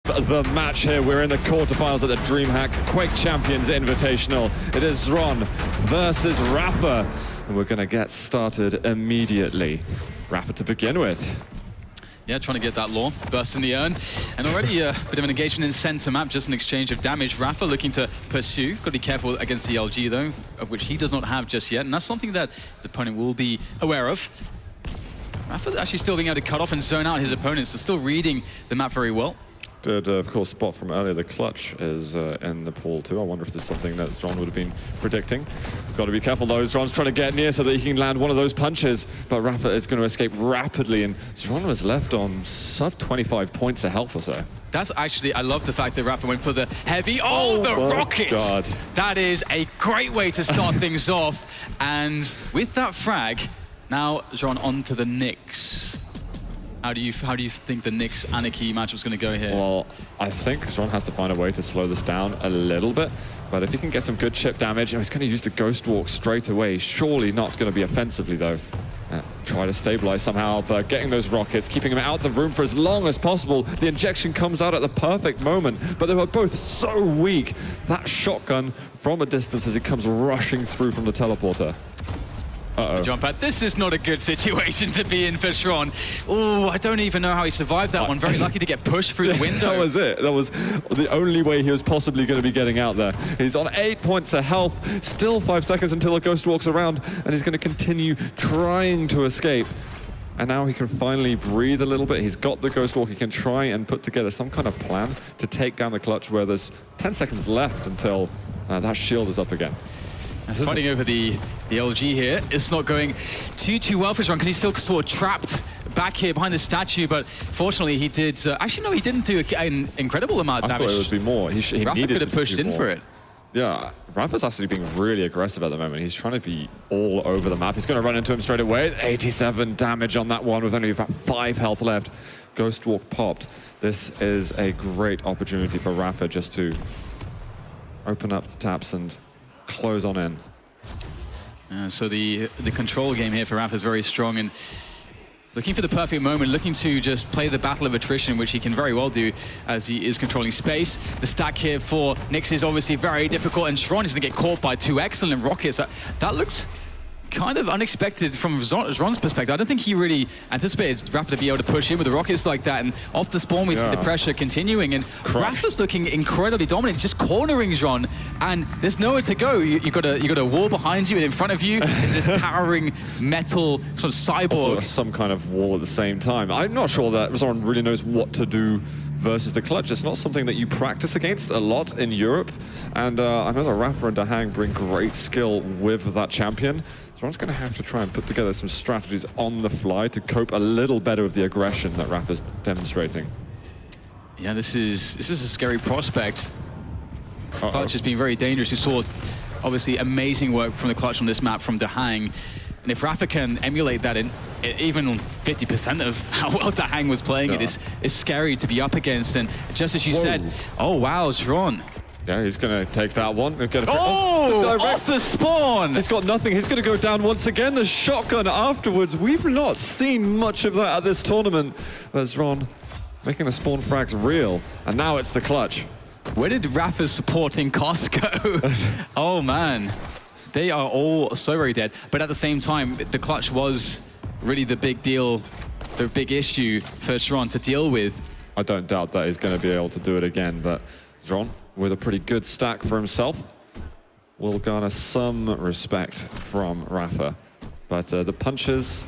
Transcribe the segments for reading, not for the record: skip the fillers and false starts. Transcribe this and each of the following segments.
The match here, we're in the quarterfinals at the Dreamhack Quake Champions Invitational. It is Xron versus rapha, and we're going to get started immediately. rapha to begin with. Yeah, trying to get that law, burst in the urn. And already a bit of an engagement in center map, just an exchange of damage. rapha looking to pursue. Got to be careful against the LG though, of which he does not have just yet. And that's something that his opponent will be aware of. rapha actually still being able to cut off and zone out his opponents, so still reading the map very well. Did, of course, spot from earlier, the clutch is in the pool too. I wonder if this is something that Xron would have been predicting. Got to be careful though, Xron's trying to get near so that he can land one of those punches, but rapha is going to escape rapidly, and Xron was left on sub 25 points of health or so. That's actually, I love the fact that rapha went for the heavy, the rockets! God. That is a great way to start things off, and with that frag, now Xron on to the Nyx. How do you think the Nyx Anarchy matchup's going to go here? Well, I think Xron has to find a way to slow this down a little bit, but if he can get some good chip damage, he's going to use the Ghost Walk straight away. Surely not going to be offensively though. Try to stabilize somehow, but getting those rockets, keeping him out the room for as long as possible. The injection comes out at the perfect moment, but they were both so weak. That shotgun from a distance as it comes rushing through from the teleporter. Jump pad. This is not a good situation to be in for Xron. Oh, I don't even know how he survived that one. Very lucky to get pushed through the window. That was it. That was the only way he was possibly going to be getting out there. He's on 8 points of health. Still 5 seconds until a ghost walks around, and he's going to continue trying to escape. And now he can finally breathe a little bit. He's got the ghost walk. He can try and put together some kind of plan to take down the clutch where there's 10 seconds left until that shield is up again. Fighting over the LG here. It's not going too well for Xron because he's still sort of trapped back here behind the statue, but fortunately he did... actually, no, he didn't do an incredible amount of damage. I thought it would be more. He rapha could have pushed in for it. Yeah, rapha's actually being really aggressive at the moment. He's trying to be all over the map. He's going to run into him straight away. 87 damage on that one with only about 5 health left. Ghost Walk popped. This is a great opportunity for rapha just to open up the taps and close on in. So the control game here for rapha is very strong, and looking for the perfect moment, looking to just play the battle of attrition, which he can very well do as he is controlling space. The stack here for Nyx is obviously very difficult, and Xron is going to get caught by 2 excellent rockets. That looks kind of unexpected from Xron's perspective. I don't think he really anticipated rapha to be able to push in with the rockets like that, and off the spawn we see the pressure continuing, and rapha's looking incredibly dominant, just cornering Xron, and there's nowhere to go. You got a wall behind you, and in front of you is this towering metal sort of cyborg. Also some kind of wall at the same time. I'm not sure that Xron really knows what to do versus the clutch. It's not something that you practice against a lot in Europe, and I know that rapha and Dahang bring great skill with that champion. Xron's going to have to try and put together some strategies on the fly to cope a little better with the aggression that rapha's demonstrating. Yeah, this is a scary prospect. Clutch has been very dangerous. You saw obviously amazing work from the clutch on this map from Dahang. And if rapha can emulate that in even 50% of how well Dahang was playing, it is scary to be up against. And just as you said, oh wow, Xron. Yeah, he's going to take that one. Off the spawn! He's got nothing. He's going to go down once again. The shotgun afterwards. We've not seen much of that at this tournament. But Xron making the spawn frags real. And now it's the clutch. Where did rapha's supporting cost go? Oh, man. They are all so very dead. But at the same time, the clutch was really the big deal, the big issue for Xron to deal with. I don't doubt that he's going to be able to do it again. But Xron, with a pretty good stack for himself, will garner some respect from rapha. But the punches,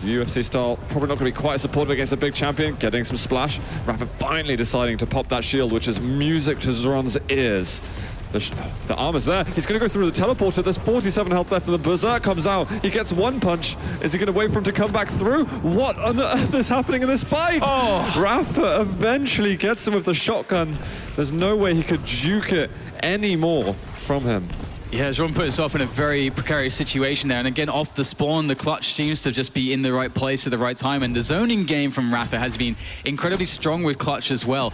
UFC style, probably not going to be quite supportive against a big champion. Getting some splash. rapha finally deciding to pop that shield, which is music to Xron's ears. The armor's there. He's going to go through the teleporter. There's 47 health left, and the Berserk comes out. He gets one punch. Is he going to wait for him to come back through? What on earth is happening in this fight? rapha eventually gets him with the shotgun. There's no way he could juke it anymore from him. Yeah, Xron put himself in a very precarious situation there. And again, off the spawn, the clutch seems to just be in the right place at the right time. And the zoning game from rapha has been incredibly strong with clutch as well.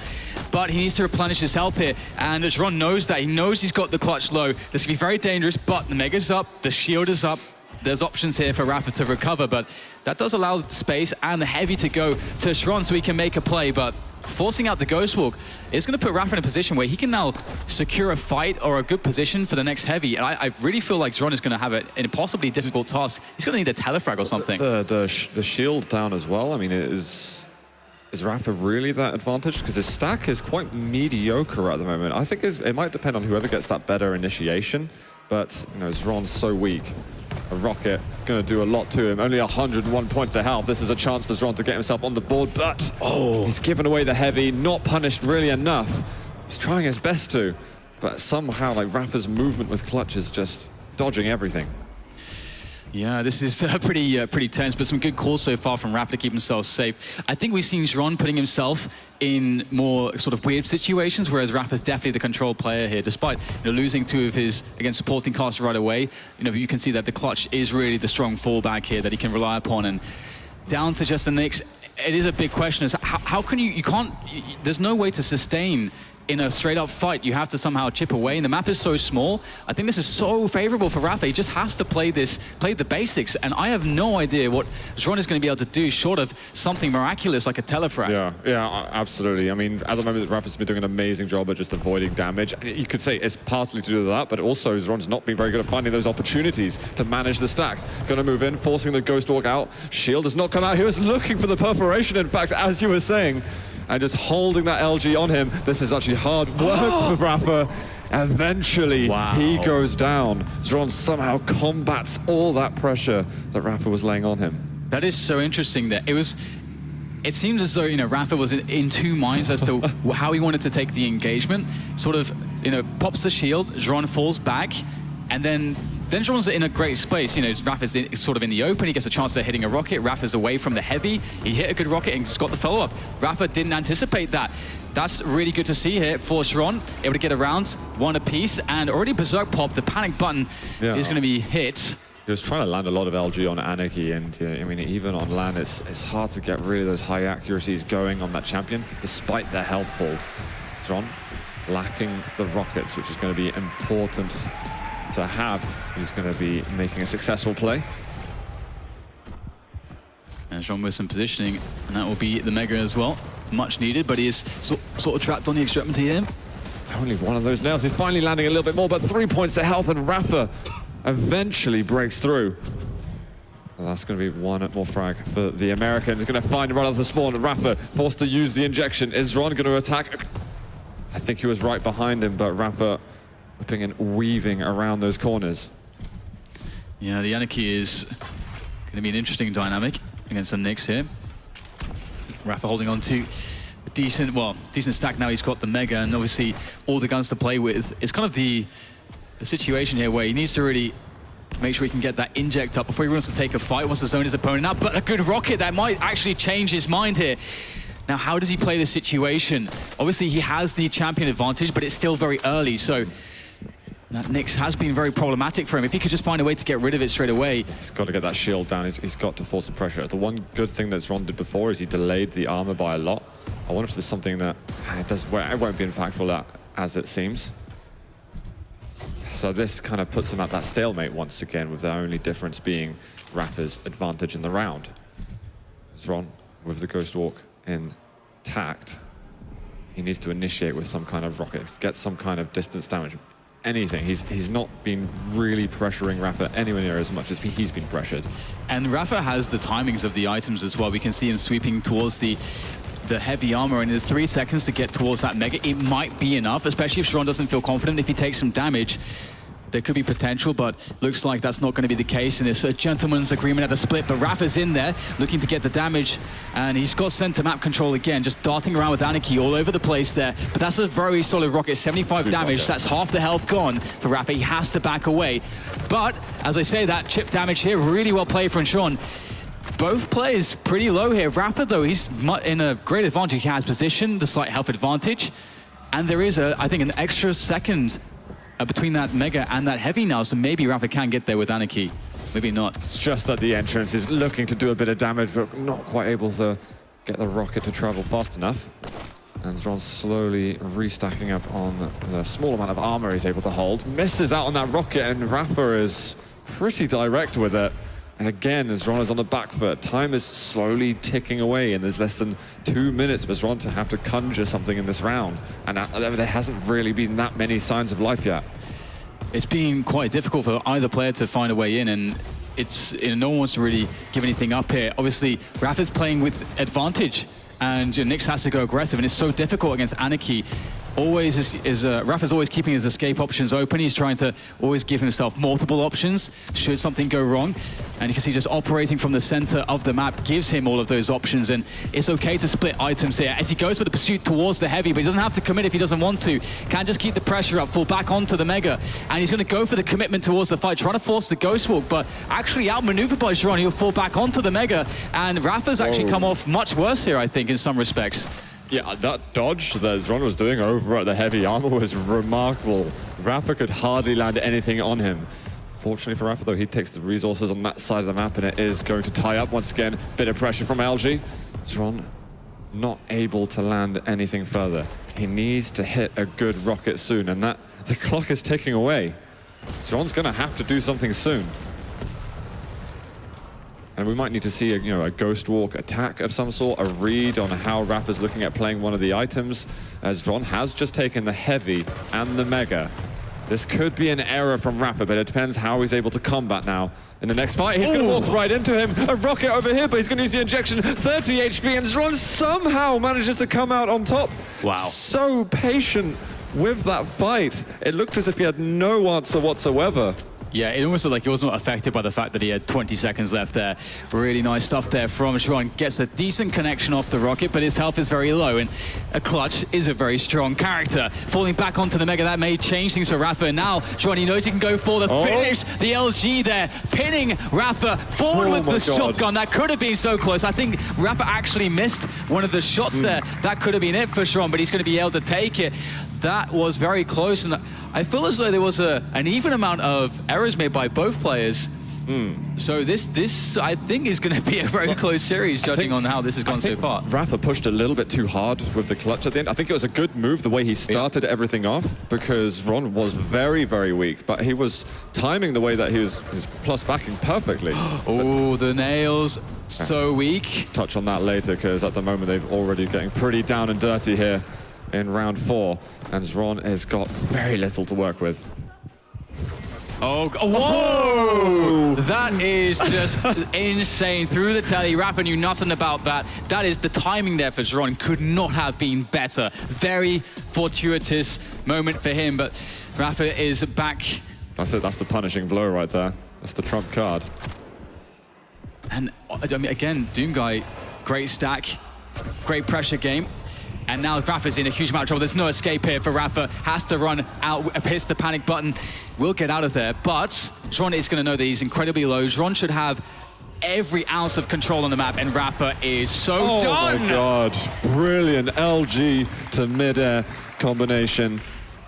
But he needs to replenish his health here. And Xron knows that. He knows he's got the clutch low. This can be very dangerous, but the Mega's up, the shield is up. There's options here for rapha to recover, but that does allow the space and the heavy to go to Xron so he can make a play. But forcing out the Ghost Walk is going to put Rapha in a position where he can now secure a fight or a good position for the next heavy. And I really feel like Xron is going to have an impossibly difficult task. He's going to need a telefrag or something. The shield down as well. I mean, is Rapha really that advantage? Because his stack is quite mediocre at the moment. I think it might depend on whoever gets that better initiation. But, you know, Xron's so weak. A rocket going to do a lot to him. Only 101 points of health. This is a chance for Xron to get himself on the board, but he's given away the heavy, not punished really enough. He's trying his best to, but somehow, like, Rapha's movement with clutch is just dodging everything. Yeah, this is pretty tense, but some good calls so far from Rapha to keep himself safe. I think we've seen Xron putting himself in more sort of weird situations, whereas Rapha's definitely the control player here. Despite losing two of his, again, supporting casts right away, you can see that the clutch is really the strong fallback here that he can rely upon. And down to just the Nyx, it is a big question. Is how can you can't, there's no way to sustain in a straight-up fight. You have to somehow chip away, and the map is so small. I think this is so favorable for Rapha. He just has to play the basics, and I have no idea what Xron is going to be able to do short of something miraculous like a telefrag. Yeah, absolutely. I mean, at the moment, Rapha's been doing an amazing job at just avoiding damage. You could say it's partly to do with that, but also Xron's not been very good at finding those opportunities to manage the stack. Going to move in, forcing the Ghost Walk out. Shield does not come out. He was looking for the perforation, in fact, as you were saying, and just holding that LG on him. This is actually hard work for Rapha. Eventually, he goes down. Xron somehow combats all that pressure that Rapha was laying on him. That is so interesting that it seems as though, Rapha was in two minds as to how he wanted to take the engagement. Sort of, pops the shield, Xron falls back, and then Xron's in a great space. Rapha's sort of in the open. He gets a chance at hitting a rocket. Rapha's away from the heavy. He hit a good rocket and just got the follow-up. Rapha didn't anticipate that. That's really good to see here for Xron. Able to get around one apiece, and already Berserk Pop, the panic button is going to be hit. He was trying to land a lot of LG on Anarchy, and I mean, even on land, it's hard to get really those high accuracies going on that champion, despite their health pool. Xron lacking the rockets, which is going to be important to have. He's going to be making a successful play. And Xron with some positioning, and that will be the Mega as well. Much needed, but he is sort of trapped on the extremity here. Only one of those nails. He's finally landing a little bit more, but 3 points to health, and Rapha eventually breaks through. Well, that's going to be one more frag for the American. He's going to find right off the spawn. Rapha forced to use the injection. Is Xron going to attack? I think he was right behind him, but Rapha whipping and weaving around those corners. Yeah, the Anarchy is going to be an interesting dynamic against the Nyx here. Rapha holding on to a decent stack now. He's got the Mega and obviously all the guns to play with. It's kind of the situation here where he needs to really make sure he can get that inject up before he wants to take a fight, wants to zone his opponent out. But a good rocket that might actually change his mind here. Now, how does he play this situation? Obviously, he has the champion advantage, but it's still very early, so that Nyx has been very problematic for him. If he could just find a way to get rid of it straight away. He's got to get that shield down. He's got to force the pressure. The one good thing that Xron did before is he delayed the armor by a lot. I wonder if there's something that it won't be impactful as it seems. So this kind of puts him at that stalemate once again, with the only difference being Rapha's advantage in the round. Xron with the Ghost Walk intact. He needs to initiate with some kind of rockets, get some kind of distance damage. Anything. He's not been really pressuring Rapha anywhere near as much as he's been pressured. And Rapha has the timings of the items as well. We can see him sweeping towards the heavy armor, and there's 3 seconds to get towards that Mega. It might be enough, especially if Xron doesn't feel confident. If he takes some damage, there could be potential, but looks like that's not going to be the case, and it's a gentleman's agreement at the split. But Rapha's in there, looking to get the damage, and he's got center map control again, just darting around with Anarchy all over the place there. But that's a very solid rocket, 75 damage. That's half the health gone for Rapha. He has to back away. But, as I say, that chip damage here, really well played from Xron. Both players pretty low here. Rapha, though, he's in a great advantage. He has position, the slight health advantage, and there is, I think, an extra second between that Mega and that heavy now, so maybe Rapha can get there with Anarchy. Maybe not. It's just at the entrance. He's looking to do a bit of damage, but not quite able to get the rocket to travel fast enough. And Xron slowly restacking up on the small amount of armor he's able to hold. Misses out on that rocket, and Rapha is pretty direct with it. And again, Xron is on the back foot. Time is slowly ticking away, and there's less than 2 minutes for Xron to have to conjure something in this round. And there hasn't really been that many signs of life yet. It's been quite difficult for either player to find a way in, and no one wants to really give anything up here. Obviously, Rapha's playing with advantage, and Nyx has to go aggressive, and it's so difficult against Anarchy. Rapha's always keeping his escape options open. He's trying to always give himself multiple options should something go wrong. And you can see just operating from the center of the map gives him all of those options, and it's okay to split items here as he goes for the pursuit towards the heavy, but he doesn't have to commit if he doesn't want to. Can just keep the pressure up, fall back onto the Mega, and he's going to go for the commitment towards the fight, trying to force the Ghost Walk, but actually outmaneuvered by Xron. He'll fall back onto the Mega, and Rapha's actually come off much worse here, I think, in some respects. Yeah, that dodge that Xron was doing over at the heavy armor was remarkable. Rapha could hardly land anything on him. Fortunately for Rapha, though, he takes the resources on that side of the map, and it is going to tie up once again. Bit of pressure from LG. Xron not able to land anything further. He needs to hit a good rocket soon, and the clock is ticking away. Xron's going to have to do something soon. And we might need to see a Ghost Walk attack of some sort, a read on how Rapha's looking at playing one of the items, as Xron has just taken the heavy and the Mega. This could be an error from Rapha, but it depends how he's able to combat now. In the next fight, he's going to walk right into him. A rocket over here, but he's going to use the injection. 30 HP, and Xron somehow manages to come out on top. Wow. So patient with that fight. It looked as if he had no answer whatsoever. Yeah, it almost looked like he wasn't affected by the fact that he had 20 seconds left there. Really nice stuff there from Xron. Gets a decent connection off the rocket, but his health is very low, and a clutch is a very strong character. Falling back onto the Mega, that may change things for Rapha, and now Xron, he knows he can go for the finish. The LG there, pinning Rapha forward with the shotgun. That could have been so close. I think Rapha actually missed one of the shots there. That could have been it for Xron, but he's going to be able to take it. That was very close, and I feel as though there was an even amount of errors made by both players. So this I think is going to be a very close series, judging on how this has gone so far. Rapha pushed a little bit too hard with the clutch at the end. I think it was a good move the way he started everything off, because Xron was very, very weak, but he was timing the way that he was plus backing perfectly. Oh, the nails, so weak. Let's touch on that later, because at the moment they've already getting pretty down and dirty here in round 4, and Xron has got very little to work with. Oh, whoa! That is just insane. Through the telly, Rapha knew nothing about that. That is the timing there for Xron. Could not have been better. Very fortuitous moment for him, but Rapha is back. That's it, that's the punishing blow right there. That's the trump card. And I mean, again, Doomguy, great stack, great pressure game. And now Rapha's in a huge amount of trouble. There's no escape here for Rapha. Has to run out, hits the panic button. Will get out of there, but Xron is going to know that he's incredibly low. Xron should have every ounce of control on the map, and Rapha is so done. Oh my God, brilliant LG to mid-air combination.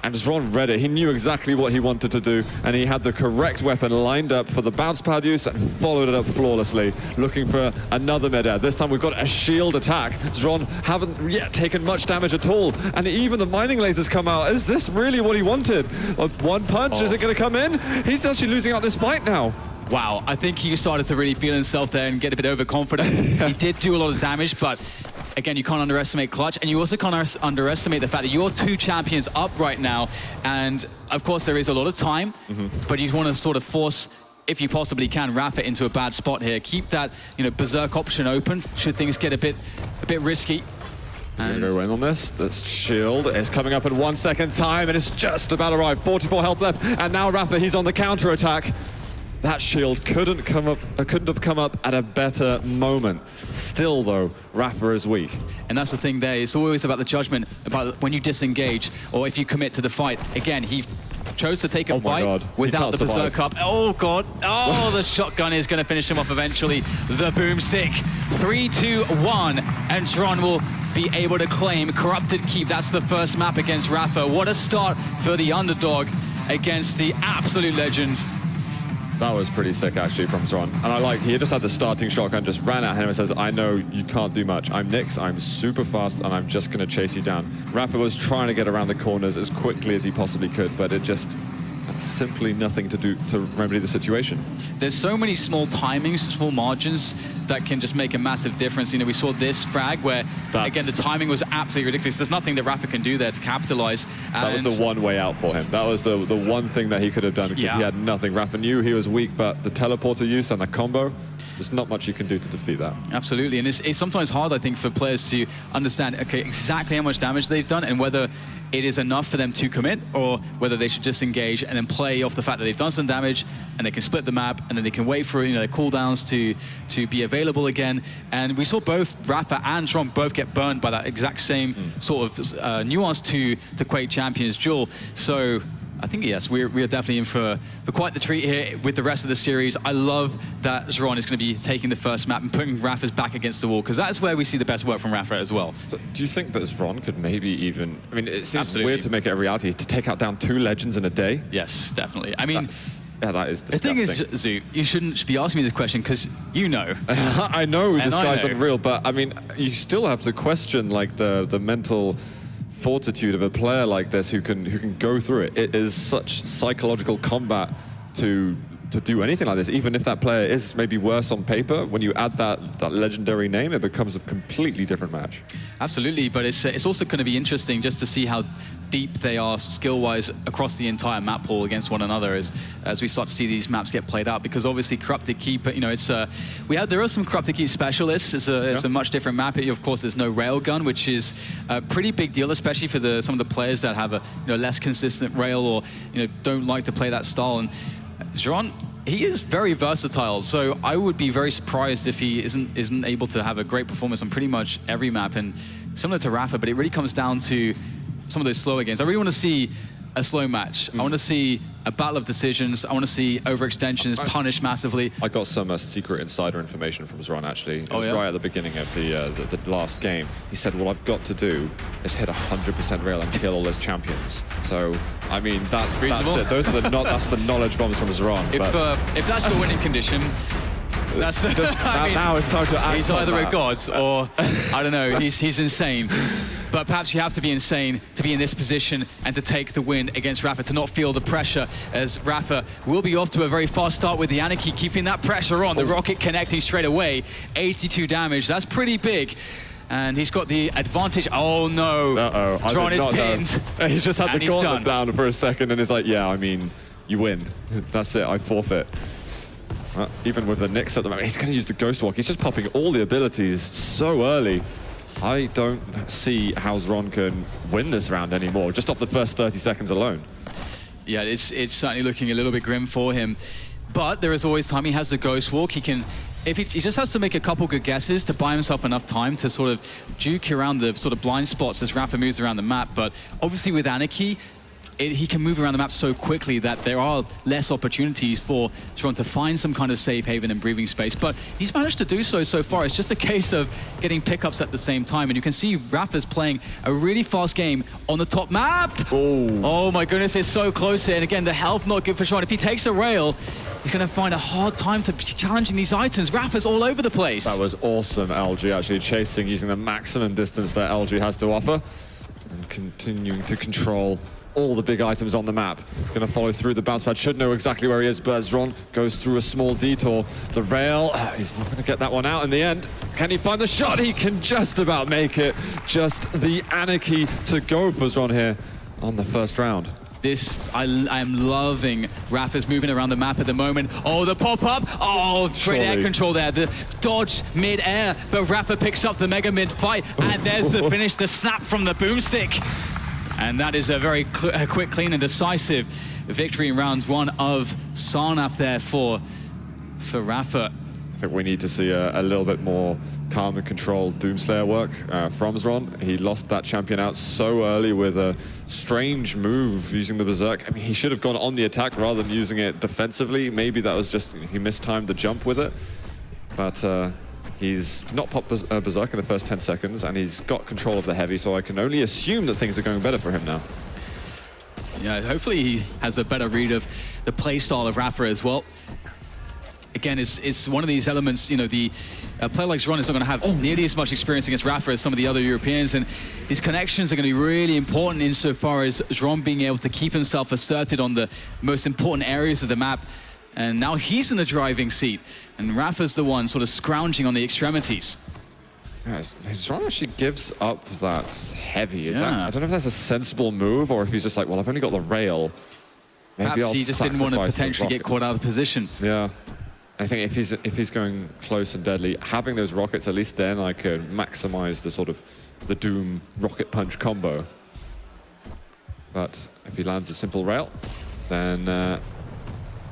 And Xron read it. He knew exactly what he wanted to do, and he had the correct weapon lined up for the bounce pad use and followed it up flawlessly, looking for another mid-air. This time we've got a shield attack. Xron haven't yet taken much damage at all, and even the mining lasers come out. Is this really what he wanted? One punch, is it going to come in? He's actually losing out this fight now. Wow, I think he started to really feel himself there and get a bit overconfident. He did do a lot of damage, but again, you can't underestimate clutch, and you also can't underestimate the fact that you're 2 champions up right now, and of course there is a lot of time, but you want to sort of force, if you possibly can, Rapha into a bad spot here. Keep that, berserk option open should things get a bit risky. He's going to go in on this. This shield is coming up in 1 second time, and it's just about arrived. 44 health left, and now Rapha, he's on the counter attack. That shield couldn't have come up at a better moment. Still, though, Rapha is weak. And that's the thing there. It's always about the judgment, about when you disengage or if you commit to the fight. Again, he chose to take a fight without the berserk up. Oh, God. Oh, the shotgun is going to finish him off eventually. The boomstick. 3, 2, 1. And Xron will be able to claim Corrupted Keep. That's the first map against Rapha. What a start for the underdog against the absolute legends. That was pretty sick, actually, from Xron. And he just had the starting shotgun, just ran at him and says, I know you can't do much. I'm Nyx, I'm super fast, and I'm just going to chase you down. Rapha was trying to get around the corners as quickly as he possibly could, but it just simply nothing to do to remedy the situation. There's so many small timings, small margins that can just make a massive difference. You know, we saw this frag where, again, the timing was absolutely ridiculous. There's nothing that rapha can do there to capitalize. That was the one way out for him. That was the one thing that he could have done, because he had nothing. rapha knew he was weak, but the teleporter use and the combo, there's not much you can do to defeat that. Absolutely, and it's sometimes hard, I think, for players to understand, okay, exactly how much damage they've done and whether it is enough for them to commit, or whether they should just engage and then play off the fact that they've done some damage, and they can split the map, and then they can wait for, you know, their cooldowns to be available again. And we saw both rapha and Xron both get burned by that exact same sort of nuance to Quake Champions duel. So I think, yes, we are definitely in for quite the treat here with the rest of the series. I love that Xron is going to be taking the first map and putting rapha's back against the wall, because that's where we see the best work from rapha as well. So do you think that Xron could maybe even, I mean, it seems weird to make it a reality, to take out down 2 legends in a day? Yes, definitely. I mean, that is disgusting. The thing is, Zoo, you shouldn't be asking me this question, because you know. I know this guy's unreal, but I mean, you still have to question like the mental fortitude of a player like this who can go through it. It is such psychological combat to do anything like this, even if that player is maybe worse on paper. When you add that legendary name, it becomes a completely different match. Absolutely, but it's also going to be interesting just to see how deep they are skill-wise across the entire map pool against one another as we start to see these maps get played out. Because obviously Corrupted Keep, you know, there are some Corrupted Keep specialists. It's a much different map. Of course, there's no railgun, which is a pretty big deal, especially for some of the players that have a less consistent rail, or don't like to play that style. And Xron, he is very versatile, so I would be very surprised if he isn't able to have a great performance on pretty much every map. And similar to rapha, but it really comes down to some of those slower games. I really want to see a slow match. I want to see a battle of decisions. I want to see overextensions punished massively. I got some secret insider information from Xron, actually. It was right at the beginning of the last game. He said, what I've got to do is hit 100% rail and kill all his champions. So, I mean, that's it. That's the knowledge bombs from Xron. If that's your winning condition, that's now it's time to act. He's either a god or, I don't know, he's insane. But perhaps you have to be insane to be in this position and to take the win against rapha, to not feel the pressure, as rapha will be off to a very fast start with the Anarchy, keeping that pressure on. The rocket connecting straight away. 82 damage, that's pretty big. And he's got the advantage. Oh no, Xron is pinned. He just had the gauntlet down for a second and is like, yeah, I mean, you win. That's it, I forfeit. Even with the Nyx at the moment, he's going to use the Ghost Walk. He's just popping all the abilities so early. I don't see how Xron can win this round anymore, just off the first 30 seconds alone. Yeah, it's certainly looking a little bit grim for him. But there is always time. He has the Ghost Walk. He just has to make a couple good guesses to buy himself enough time to sort of juke around the sort of blind spots as rapha moves around the map. But obviously with Anarchy, he can move around the map so quickly that there are less opportunities for Xron to find some kind of safe haven and breathing space. But he's managed to do so far. It's just a case of getting pickups at the same time. And you can see rapha's playing a really fast game on the top map. Oh my goodness, it's so close here. And again, the health not good for Xron. If he takes a rail, he's going to find a hard time to be challenging these items. rapha's all over the place. That was awesome, LG, actually chasing, using the maximum distance that LG has to offer, and continuing to control all the big items on the map. Gonna follow through the bounce pad, should know exactly where he is, but Xron goes through a small detour. The rail, he's not gonna get that one out in the end. Can he find the shot? He can just about make it. Just the Anarchy to go for Xron here on the first round. I'm loving rapha's moving around the map at the moment. Oh, the pop-up. Oh, great air control there. The dodge mid-air, but rapha picks up the mega mid-fight, and there's the finish, the snap from the boomstick. And that is a very quick, clean, and decisive victory in round 1 of Sarnath there for rapha. I think we need to see a little bit more calm and controlled Doomslayer work from Xron. He lost that champion out so early with a strange move using the Berserk. I mean, he should have gone on the attack rather than using it defensively. Maybe that was just, he mistimed the jump with it. But he's not popped Berserk in the first 10 seconds, and he's got control of the heavy, so I can only assume that things are going better for him now. Yeah, hopefully he has a better read of the play style of rapha as well. again, it's one of these elements, you know, a player like Xron is not going to have nearly as much experience against rapha as some of the other Europeans, and these connections are going to be really important insofar as Xron being able to keep himself asserted on the most important areas of the map. And now he's in the driving seat, and rapha's the one sort of scrounging on the extremities. Yeah, Xron actually gives up that heavy. I don't know if that's a sensible move, or if he's just like, well, I've only got the rail. Maybe Perhaps he just didn't want to potentially get caught out of position. Yeah. I think if he's going close and deadly, having those rockets, at least then I could maximize the sort of the Doom rocket punch combo. But if he lands a simple rail, then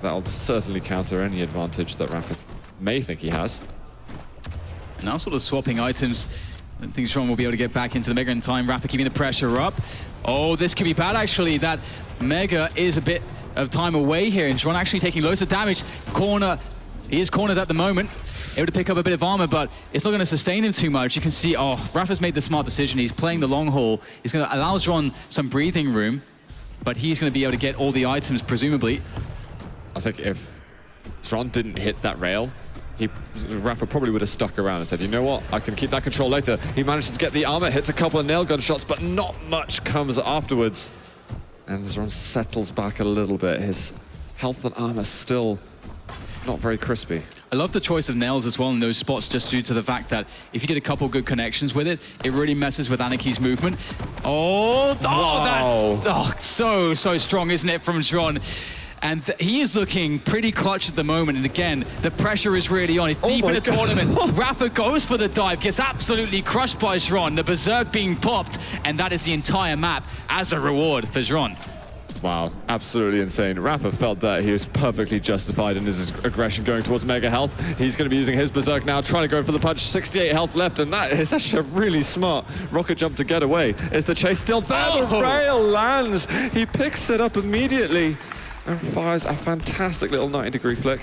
that'll certainly counter any advantage that rapha may think he has. And now sort of swapping items. I don't think Xron will be able to get back into the Mega in time. rapha keeping the pressure up. Oh, this could be bad, actually. That Mega is a bit of time away here, and Xron actually taking loads of damage. He is cornered at the moment, able to pick up a bit of armor, but it's not going to sustain him too much. You can see, rapha's made the smart decision. He's playing the long haul. He's going to allow Xron some breathing room, but he's going to be able to get all the items, presumably. I think if Xron didn't hit that rail, rapha probably would have stuck around and said, you know what, I can keep that control later. He manages to get the armor, hits a couple of nail gun shots, but not much comes afterwards. And Xron settles back a little bit. His health and armor still not very crispy. I love the choice of nails as well in those spots, just due to the fact that if you get a couple good connections with it, it really messes with Anaki's movement. Wow. That's so strong, isn't it, from Xron? And he is looking pretty clutch at the moment. And again, the pressure is really on. He's deep in the tournament. rapha goes for the dive, gets absolutely crushed by Xron. The Berserk being popped, and that is the entire map as a reward for Xron. Wow, absolutely insane. rapha felt that he was perfectly justified in his aggression going towards Mega health. He's going to be using his Berserk now, trying to go for the punch. 68 health left, and that is actually a really smart rocket jump to get away. Is the chase still there? The rail lands. He picks it up immediately and fires a fantastic little 90-degree flick.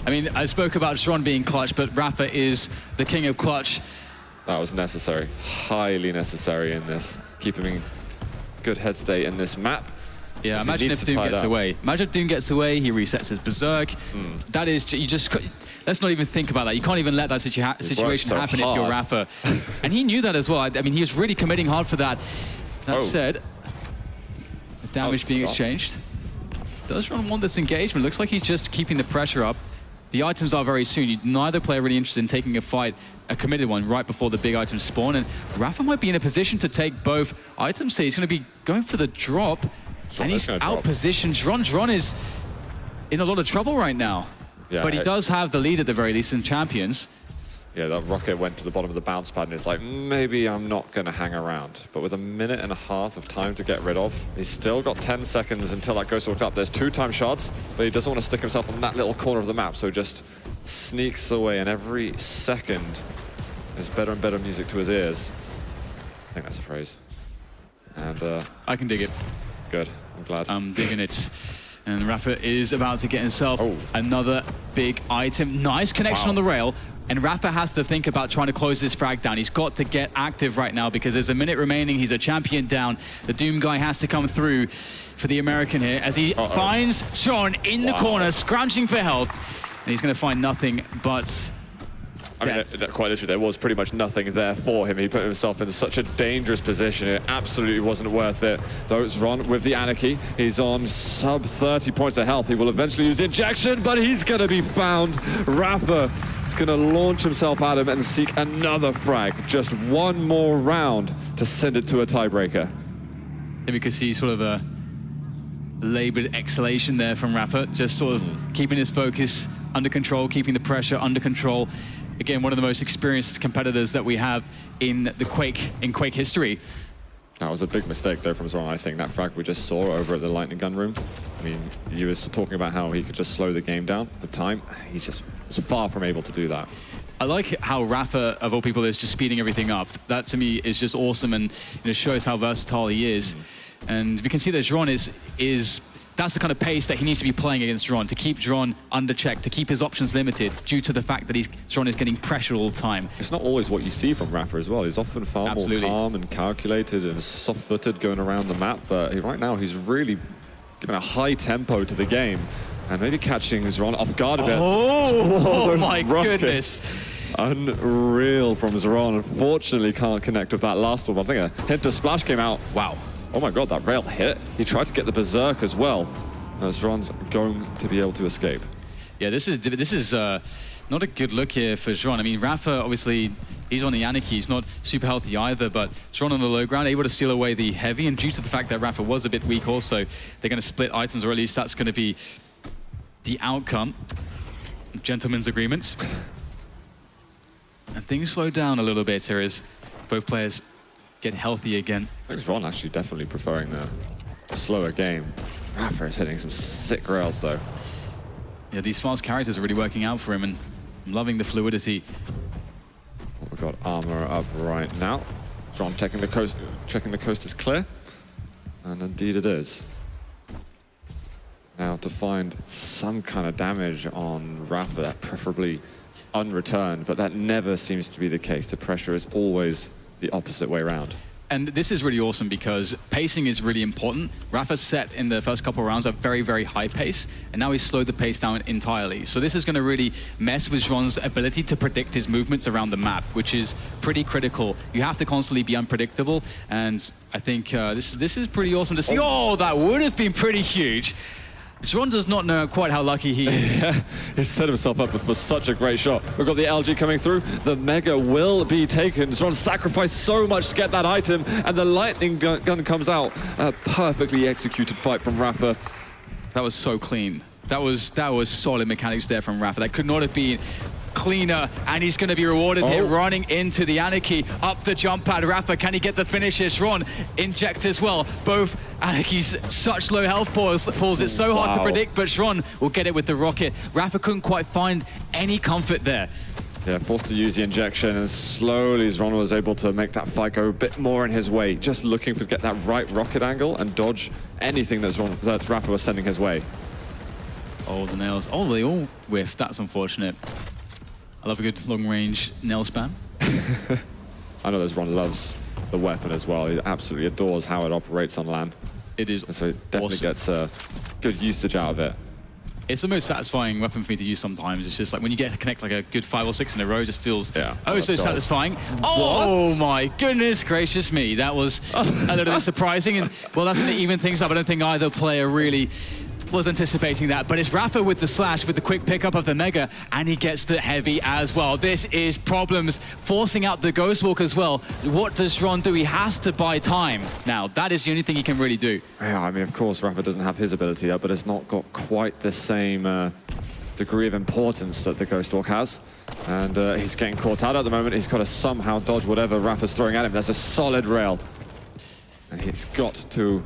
I mean, I spoke about Xron being clutch, but rapha is the king of clutch. That was necessary, highly necessary in this. Keep him in good head state in this map. Yeah, imagine if Doom gets away. Imagine if Doom gets away, he resets his Berserk. That is, let's not even think about that. You can't even let that situation happen if you're rapha. And he knew that as well. I mean, he was really committing hard for that. That said, the damage being exchanged. Does Xron want this engagement? Looks like he's just keeping the pressure up. The items are very soon. Neither player really interested in taking a fight, a committed one, right before the big items spawn. And rapha might be in a position to take both items. So he's going to be going for the drop. And he's out-positioned. Xron is in a lot of trouble right now. Yeah, but he does have the lead at the very least in Champions. Yeah, that rocket went to the bottom of the bounce pad, and it's like, maybe I'm not going to hang around. But with 1.5 minutes of time to get rid of, he's still got 10 seconds until that ghost walks up. There's 2-time shots, but he doesn't want to stick himself on that little corner of the map, so just sneaks away, and every second is better and better music to his ears. I think that's a phrase. And I can dig it. Good, I'm glad. I'm digging it. And rapha is about to get himself another big item. Nice connection on the rail. And rapha has to think about trying to close this frag down. He's got to get active right now because there's 1 minute remaining. He's a champion down. The Doom guy has to come through for the American here as he finds Xron in the corner, scrounging for health. And he's going to find nothing but I mean, quite literally, there was pretty much nothing there for him. He put himself in such a dangerous position. It absolutely wasn't worth it. Though it's Xron with the Anarchy. He's on sub 30 points of health. He will eventually use the injection, but he's going to be found. rapha is going to launch himself at him and seek another frag. Just one more round to send it to a tiebreaker. And we could see sort of a labored exhalation there from rapha, just sort of keeping his focus under control, keeping the pressure under control. Again, one of the most experienced competitors that we have in the Quake history. That was a big mistake there from Xron. I think that frag we just saw over at the lightning gun room. I mean, you was talking about how he could just slow the game down for time. He's just far from able to do that. I like how rapha, of all people, is just speeding everything up. That to me is just awesome, and shows how versatile he is. And we can see that Xron is that's the kind of pace that he needs to be playing against Xron, to keep Xron under check, to keep his options limited, due to the fact that Xron is getting pressure all the time. It's not always what you see from rapha as well. He's often far more calm and calculated and soft-footed going around the map, but right now he's really giving a high tempo to the game. And maybe catching Xron off guard a bit. Oh my rocket. goodness. Unreal from Xron. Unfortunately, can't connect with that last one. I think a hint of splash came out. Wow. Oh my god, that rail hit. He tried to get the berserk as well. Xron's going to be able to escape. Yeah, this is not a good look here for Xron. I mean, Rapha, obviously, he's on the Anarchy. He's not super healthy either, but Xron on the low ground, able to steal away the heavy. And due to the fact that Rapha was a bit weak also, they're going to split items, or at least that's going to be the outcome. Gentlemen's agreements. And things slow down a little bit here as both players get healthy again. I think Xron actually definitely preferring the slower game. Rapha is hitting some sick rails though. Yeah, these fast characters are really working out for him, and I'm loving the fluidity. We've got armor up right now. Xron checking the coast is clear. And indeed it is. Now to find some kind of damage on Rapha, preferably unreturned, but that never seems to be the case. The pressure is always the opposite way around. And this is really awesome because pacing is really important. Rapha set in the first couple of rounds a very, very high pace, and now he's slowed the pace down entirely. So this is going to really mess with Xron's ability to predict his movements around the map, which is pretty critical. You have to constantly be unpredictable, and I think this is pretty awesome to see. Oh, that would have been pretty huge. Xron does not know quite how lucky he is. Yeah, he set himself up for such a great shot. We've got the LG coming through. The Mega will be taken. Xron sacrificed so much to get that item, and the lightning gun comes out. A perfectly executed fight from Rapha. That was so clean. That was solid mechanics there from Rapha. That could not have been cleaner, and he's going to be rewarded here running into the Anarchy. Up the jump pad, Rapha, can he get the finish? Xron inject as well. Both Anarchy's such low health pools, it's so hard to predict, but Xron will get it with the rocket. Rapha couldn't quite find any comfort there. Yeah, forced to use the injection, and slowly Xron was able to make that fight go a bit more in his way, just looking to get that right rocket angle and dodge anything that Rapha was sending his way. Oh, the nails. Oh, they all whiffed. That's unfortunate. I love a good long-range nail spam. I know that Xron loves the weapon as well. He absolutely adores how it operates on land. It is and so it definitely gets good usage out of it. It's the most satisfying weapon for me to use sometimes. It's just like when you get to connect like a good 5 or 6 in a row, it just feels so satisfying. Oh my goodness gracious me. That was a little bit surprising. And well, that's going to even things up. I don't think either player really was anticipating that, but it's Rapha with the slash, with the quick pickup of the Mega, and he gets the heavy as well. This is problems, forcing out the Ghost Walk as well. What does Xron do? He has to buy time. Now, that is the only thing he can really do. Yeah, I mean, of course, Rapha doesn't have his ability up, but it's not got quite the same degree of importance that the Ghost Walk has. And he's getting caught out at the moment. He's got to somehow dodge whatever Rapha's throwing at him. That's a solid rail. And he's got to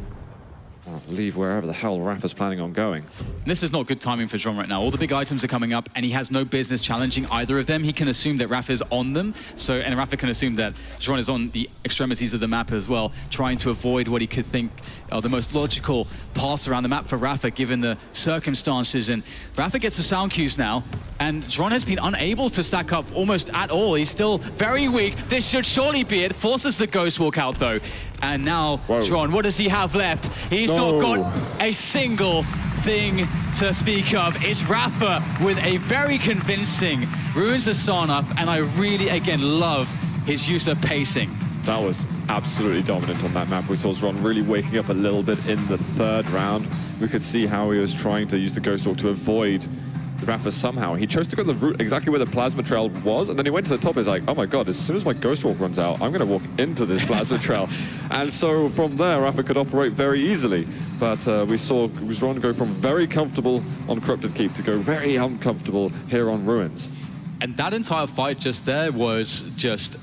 leave wherever the hell Rapha's planning on going. This is not good timing for Xron right now. All the big items are coming up, and he has no business challenging either of them. He can assume that Rapha's on them, and Rapha can assume that Xron is on the extremities of the map as well, trying to avoid what he could think are the most logical paths around the map for Rapha, given the circumstances. And Rapha gets the sound cues now, and Xron has been unable to stack up almost at all. He's still very weak. This should surely be it. Forces the Ghost Walk out, though. And now, Xron, what does he have left? He's not got a single thing to speak of. It's Rapha with a very convincing Ruins of Sarnath, and I really, again, love his use of pacing. That was absolutely dominant on that map. We saw Xron really waking up a little bit in the third round. We could see how he was trying to use the Ghost Walk to avoid Rapha somehow. He chose to go the route exactly where the plasma trail was, and then he went to the top. He's like, oh my god, as soon as my Ghost Walk runs out, I'm going to walk into this plasma trail. And so from there, Rapha could operate very easily. But we saw Xron go from very comfortable on Corrupted Keep to go very uncomfortable here on Ruins. And that entire fight just there was just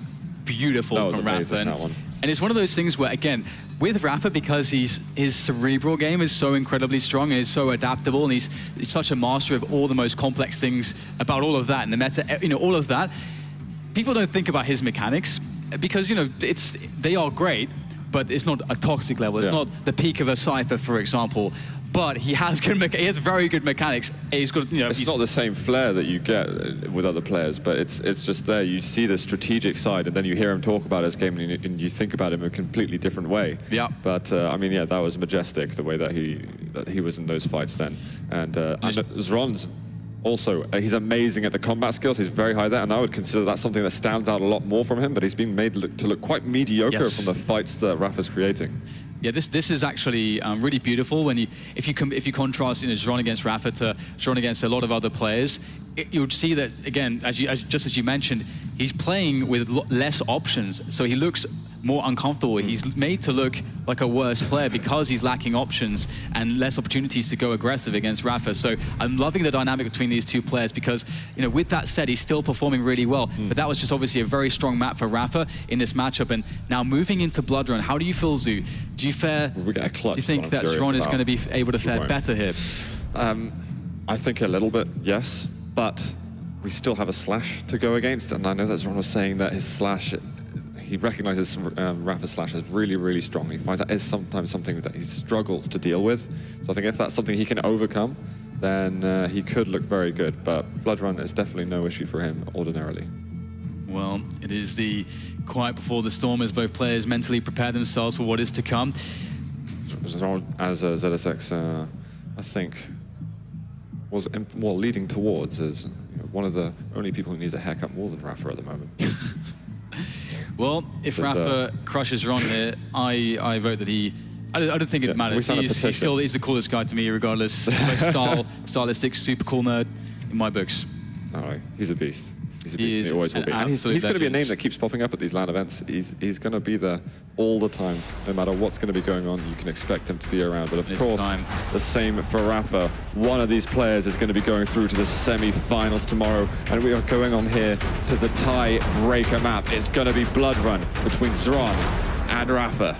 beautiful from Rapha. And it's one of those things where, again, with Rapha, because his cerebral game is so incredibly strong and is so adaptable, and he's such a master of all the most complex things about all of that and the meta, all of that, people don't think about his mechanics because, they are great, but it's not a toxic level. It's not the peak of a Cypher, for example. but he has he has very good mechanics. He's got, you know, It's not the same flair that you get with other players, but it's just there. You see the strategic side, and then you hear him talk about his game, and you think about him a completely different way. Yeah. But I mean, yeah, that was majestic the way that he was in those fights then. And Xron's also, he's amazing at the combat skills. He's very high there, and I would consider that something that stands out a lot more from him. But he's been made to look quite mediocre from the fights that Rapha's creating. Yeah, this is actually really beautiful when if you contrast, you know, Xron against Rapha to Xron against a lot of other players. You would see that again, just as you mentioned, he's playing with less options, so he looks more uncomfortable. He's made to look like a worse player because he's lacking options and less opportunities to go aggressive against Rapha. So I'm loving the dynamic between these two players because, you know, with that said, he's still performing really well. But that was just obviously a very strong map for Rapha in this matchup. And now moving into Blood Run, how do you feel, Zoo? Do you think that Xron is going to be able to fare better here? I think a little bit, yes, but we still have a slash to go against, and I know that Xron was saying that his slash, he recognizes Rapha's slash as really, really strong. He finds that is sometimes something that he struggles to deal with. So I think if that's something he can overcome, then he could look very good, but Blood Run is definitely no issue for him ordinarily. Well, it is the quiet before the storm as both players mentally prepare themselves for what is to come. As ZSX, I think, was more leading towards as one of the only people who needs a haircut more than Rapha at the moment. Well, if Rapha crushes Xron here, I vote that he... I don't think it matters. He's the coolest guy to me, regardless. Most stylistic, super cool nerd in my books. No, he's a beast. He's a beast. He always will be. And he's going to be a name that keeps popping up at these LAN events. He's going to be there all the time. No matter what's going to be going on, you can expect him to be around. But of course, the same for Rapha. One of these players is going to be going through to the semi-finals tomorrow. And we are going on here to the tie-breaker map. It's going to be Blood Run between Xron and Rapha.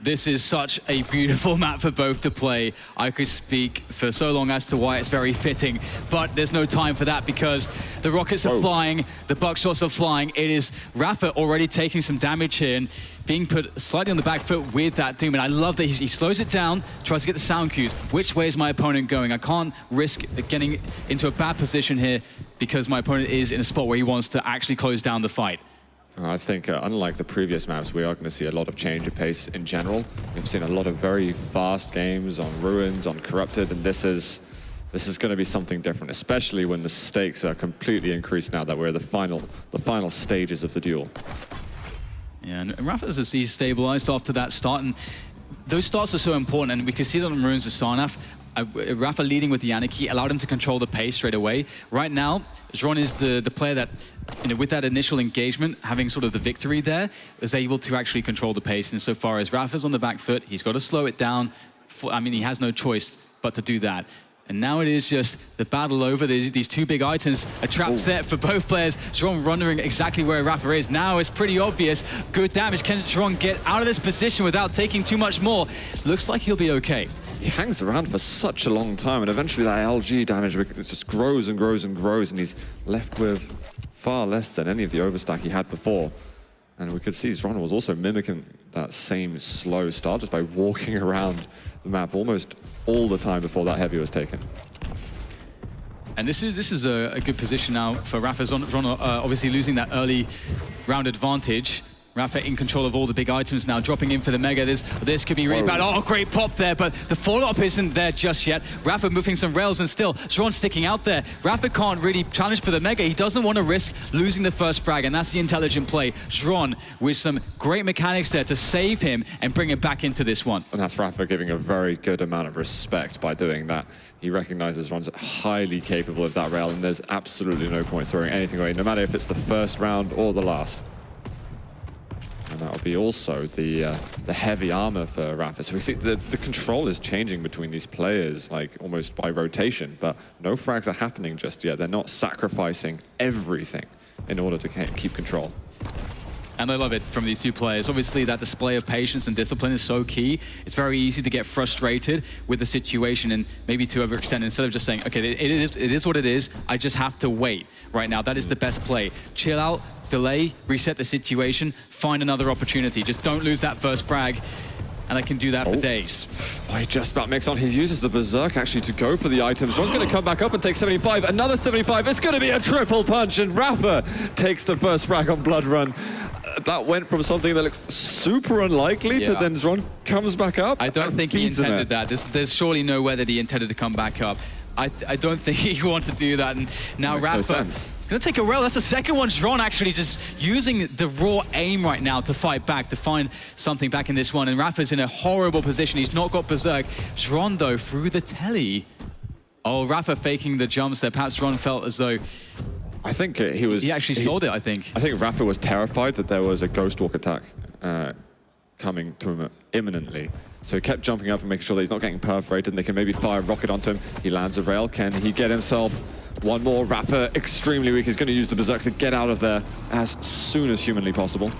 This is such a beautiful map for both to play. I could speak for so long as to why it's very fitting, but there's no time for that because the rockets are flying, the buckshots are flying. It is Rapha already taking some damage here and being put slightly on the back foot with that Doom. And I love that he slows it down, tries to get the sound cues. Which way is my opponent going? I can't risk getting into a bad position here because my opponent is in a spot where he wants to actually close down the fight. I think, unlike the previous maps, we are going to see a lot of change of pace in general. We've seen a lot of very fast games on Ruins, on Corrupted, and this is going to be something different, especially when the stakes are completely increased now that we're the final stages of the duel. Yeah, and Rapha, he's stabilized after that start, and those starts are so important, and we can see that on Ruins with Sarnath. Rapha leading with the Anarchy allowed him to control the pace straight away. Right now, Xron is the player that, with that initial engagement, having sort of the victory there, is able to actually control the pace. And so far as Rapha's on the back foot, he's got to slow it down. I mean, he has no choice but to do that. And now it is just the battle over. These two big items, a trap set for both players. Xron wondering exactly where Rapha is. Now it's pretty obvious. Good damage. Can Xron get out of this position without taking too much more? Looks like he'll be okay. He hangs around for such a long time, and eventually that LG damage just grows and grows and grows, and he's left with far less than any of the overstack he had before. And we could see Xron was also mimicking that same slow start just by walking around the map almost all the time before that heavy was taken. And this is a good position now for Rapha. Xron obviously losing that early round advantage. Rapha in control of all the big items now, dropping in for the Mega. This could be really bad. Oh, great pop there, but the follow-up isn't there just yet. Rapha moving some rails, and still, Xron sticking out there. Rapha can't really challenge for the Mega. He doesn't want to risk losing the first frag, and that's the intelligent play. Xron with some great mechanics there to save him and bring it back into this one. And that's Rapha giving a very good amount of respect by doing that. He recognizes Xron's highly capable of that rail, and there's absolutely no point throwing anything away, no matter if it's the first round or the last. And that'll be also the heavy armor for Rapha. So we see the control is changing between these players, like almost by rotation, but no frags are happening just yet. They're not sacrificing everything in order to keep control. And I love it from these two players. Obviously, that display of patience and discipline is so key. It's very easy to get frustrated with the situation and maybe to overextend instead of just saying, okay, it is what it is. I just have to wait right now. That is the best play. Chill out, delay, reset the situation, find another opportunity. Just don't lose that first frag. and I can do that for days. Oh, he just about makes on. He uses the Berserk actually to go for the items. Ron's going to come back up and take 75. Another 75. It's going to be a triple punch, and Rapha takes the first frag on Blood Run. That went from something that looked super unlikely to then Xron comes back up. I don't think he intended that. There's surely no way that he intended to come back up. I don't think he wanted to do that. And now Rapha is going to take a rail. That's the second one. Xron actually just using the raw aim right now to fight back, to find something back in this one. And Rapha's in a horrible position. He's not got Berserk. Xron, though, through the telly. Oh, Rapha faking the jumps there. Perhaps Xron felt as though... I think he actually sold it, I think. I think Rapha was terrified that there was a Ghost Walk attack coming to him imminently. So he kept jumping up and making sure that he's not getting perforated and they can maybe fire a rocket onto him. He lands a rail. Can he get himself one more? Rapha, extremely weak. He's going to use the Berserk to get out of there as soon as humanly possible.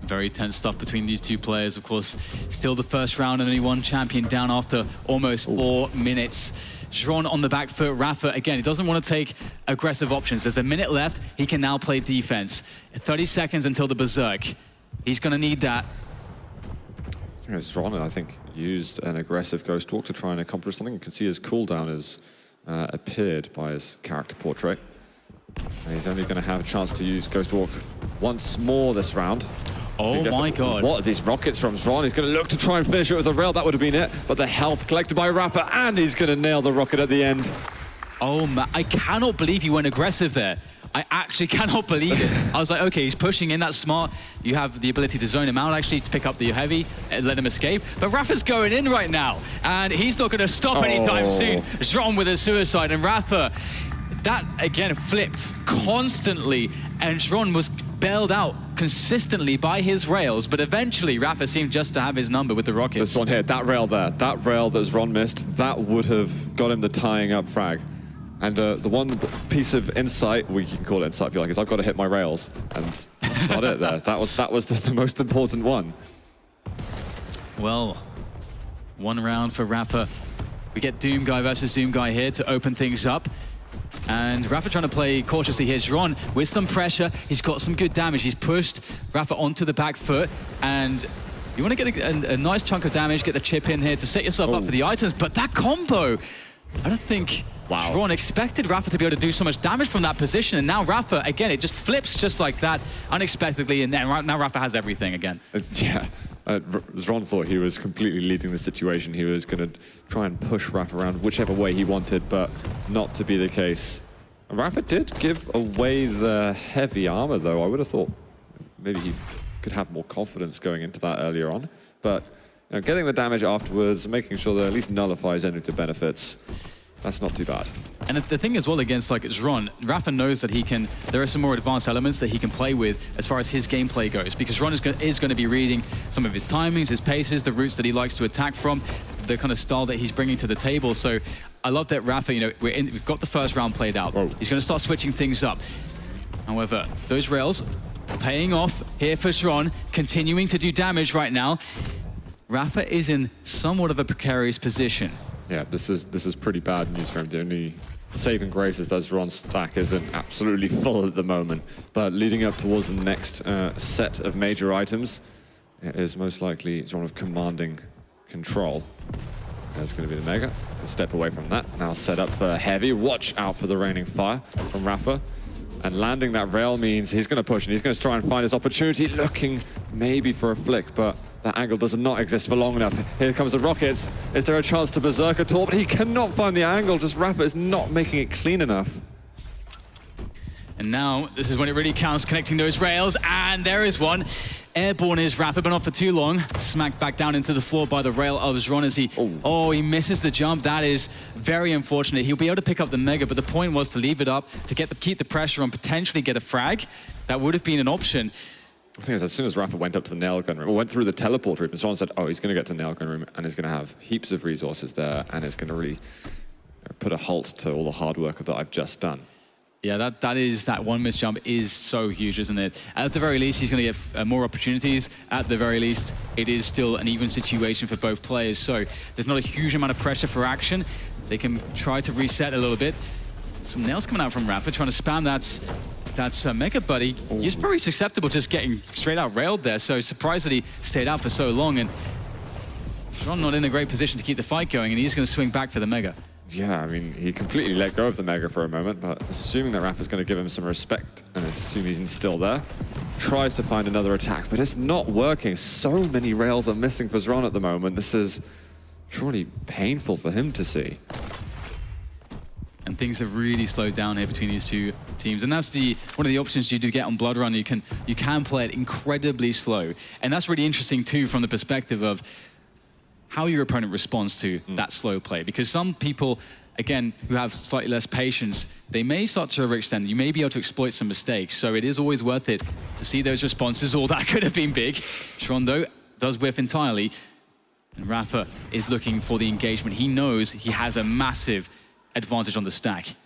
Very tense stuff between these two players. Of course, still the first round and only one champion down after almost 4 minutes. Xron on the back foot. Rapha, again, he doesn't want to take aggressive options. There's a minute left. He can now play defense. 30 seconds until the Berserk. He's going to need that. Xron, I think, used an aggressive Ghost Walk to try and accomplish something. You can see his cooldown has appeared by his character portrait. And he's only going to have a chance to use Ghost Walk once more this round. Oh my god. What are these rockets from Xron? He's going to look to try and finish it with a rail. That would have been it. But the health collected by Rapha, and he's going to nail the rocket at the end. Oh man, I cannot believe he went aggressive there. I actually cannot believe it. I was like, okay, he's pushing in, that's smart. You have the ability to zone him out, actually, to pick up the heavy and let him escape. But Rapha's going in right now, and he's not going to stop anytime soon. Xron with a suicide, and Rapha, that, again, flipped constantly, and Xron was bailed out consistently by his rails, but eventually Rapha seemed just to have his number with the rockets. This one here, that rail there, that rail that Xron missed, that would have got him the tying up frag. And the one piece of insight, we can call it insight if you like, is I've got to hit my rails. And that's not it there. That was the most important one. Well, one round for Rapha. We get Doom Guy versus Doom Guy here to open things up. And Rapha trying to play cautiously here. Xron with some pressure. He's got some good damage. He's pushed Rapha onto the back foot. And you want to get a nice chunk of damage, get the chip in here to set yourself up for the items. But that combo, I don't think Xron expected Rapha to be able to do so much damage from that position. And now Rapha, again, it just flips just like that, unexpectedly. And then now Rapha has everything again. Xron thought he was completely leading the situation. He was going to try and push Rapha around whichever way he wanted, but not to be the case. And Rapha did give away the heavy armor, though. I would have thought maybe he could have more confidence going into that earlier on. But you know, getting the damage afterwards, making sure that at least nullifies any of the benefits, that's not too bad. And the thing as well against like Xron, Rapha knows that there are some more advanced elements that he can play with as far as his gameplay goes, because Xron is going to be reading some of his timings, his paces, the routes that he likes to attack from, the kind of style that he's bringing to the table. So I love that Rapha, you know, we've got the first round played out. He's going to start switching things up. However, those rails paying off here for Xron, continuing to do damage right now. Rapha is in somewhat of a precarious position. Yeah, this is pretty bad news for him. The only saving grace is that Xron's stack isn't absolutely full at the moment. But leading up towards the next set of major items, it is most likely Xron of commanding control. There's going to be the Mega. A step away from that. Now set up for heavy. Watch out for the raining fire from Rapha. And landing that rail means he's going to push and he's going to try and find his opportunity, looking maybe for a flick, but that angle does not exist for long enough. Here comes the rockets. Is there a chance to Berserk at all? But he cannot find the angle. Just Rapha is not making it clean enough. And now, this is when it really counts, connecting those rails, and there is one. Airborne is Rapha, but not for too long. Smacked back down into the floor by the rail of Xron as he... he misses the jump. That is very unfortunate. He'll be able to pick up the Mega, but the point was to leave it up, to keep the pressure on, potentially get a frag. That would have been an option. The thing is, as soon as Rapha went up to the nail gun room, or went through the teleporter room, and Xron said, he's going to get to the nail gun room, and he's going to have heaps of resources there, and it's going to really put a halt to all the hard work that I've just done. Yeah, that one missed jump is so huge, isn't it? At the very least, he's going to get more opportunities. At the very least, it is still an even situation for both players. So there's not a huge amount of pressure for action. They can try to reset a little bit. Some nails coming out from Rapha, trying to spam that That's Mega Buddy. He's very susceptible to just getting straight out railed there. So surprised that he stayed out for so long. And Xron not in a great position to keep the fight going, and he's going to swing back for the Mega. Yeah, I mean, he completely let go of the Mega for a moment, but assuming that Rapha's going to give him some respect, and assume he's still there, tries to find another attack, but it's not working. So many rails are missing for Xron at the moment. This is surely painful for him to see. And things have really slowed down here between these two teams. And that's one of the options you do get on Blood Run. You can play it incredibly slow. And that's really interesting too from the perspective of how your opponent responds to that slow play. Because some people, again, who have slightly less patience, they may start to overextend. You may be able to exploit some mistakes. So it is always worth it to see those responses. Or that could have been big. Xron, though, does whiff entirely. And Rapha is looking for the engagement. He knows he has a massive advantage on the stack.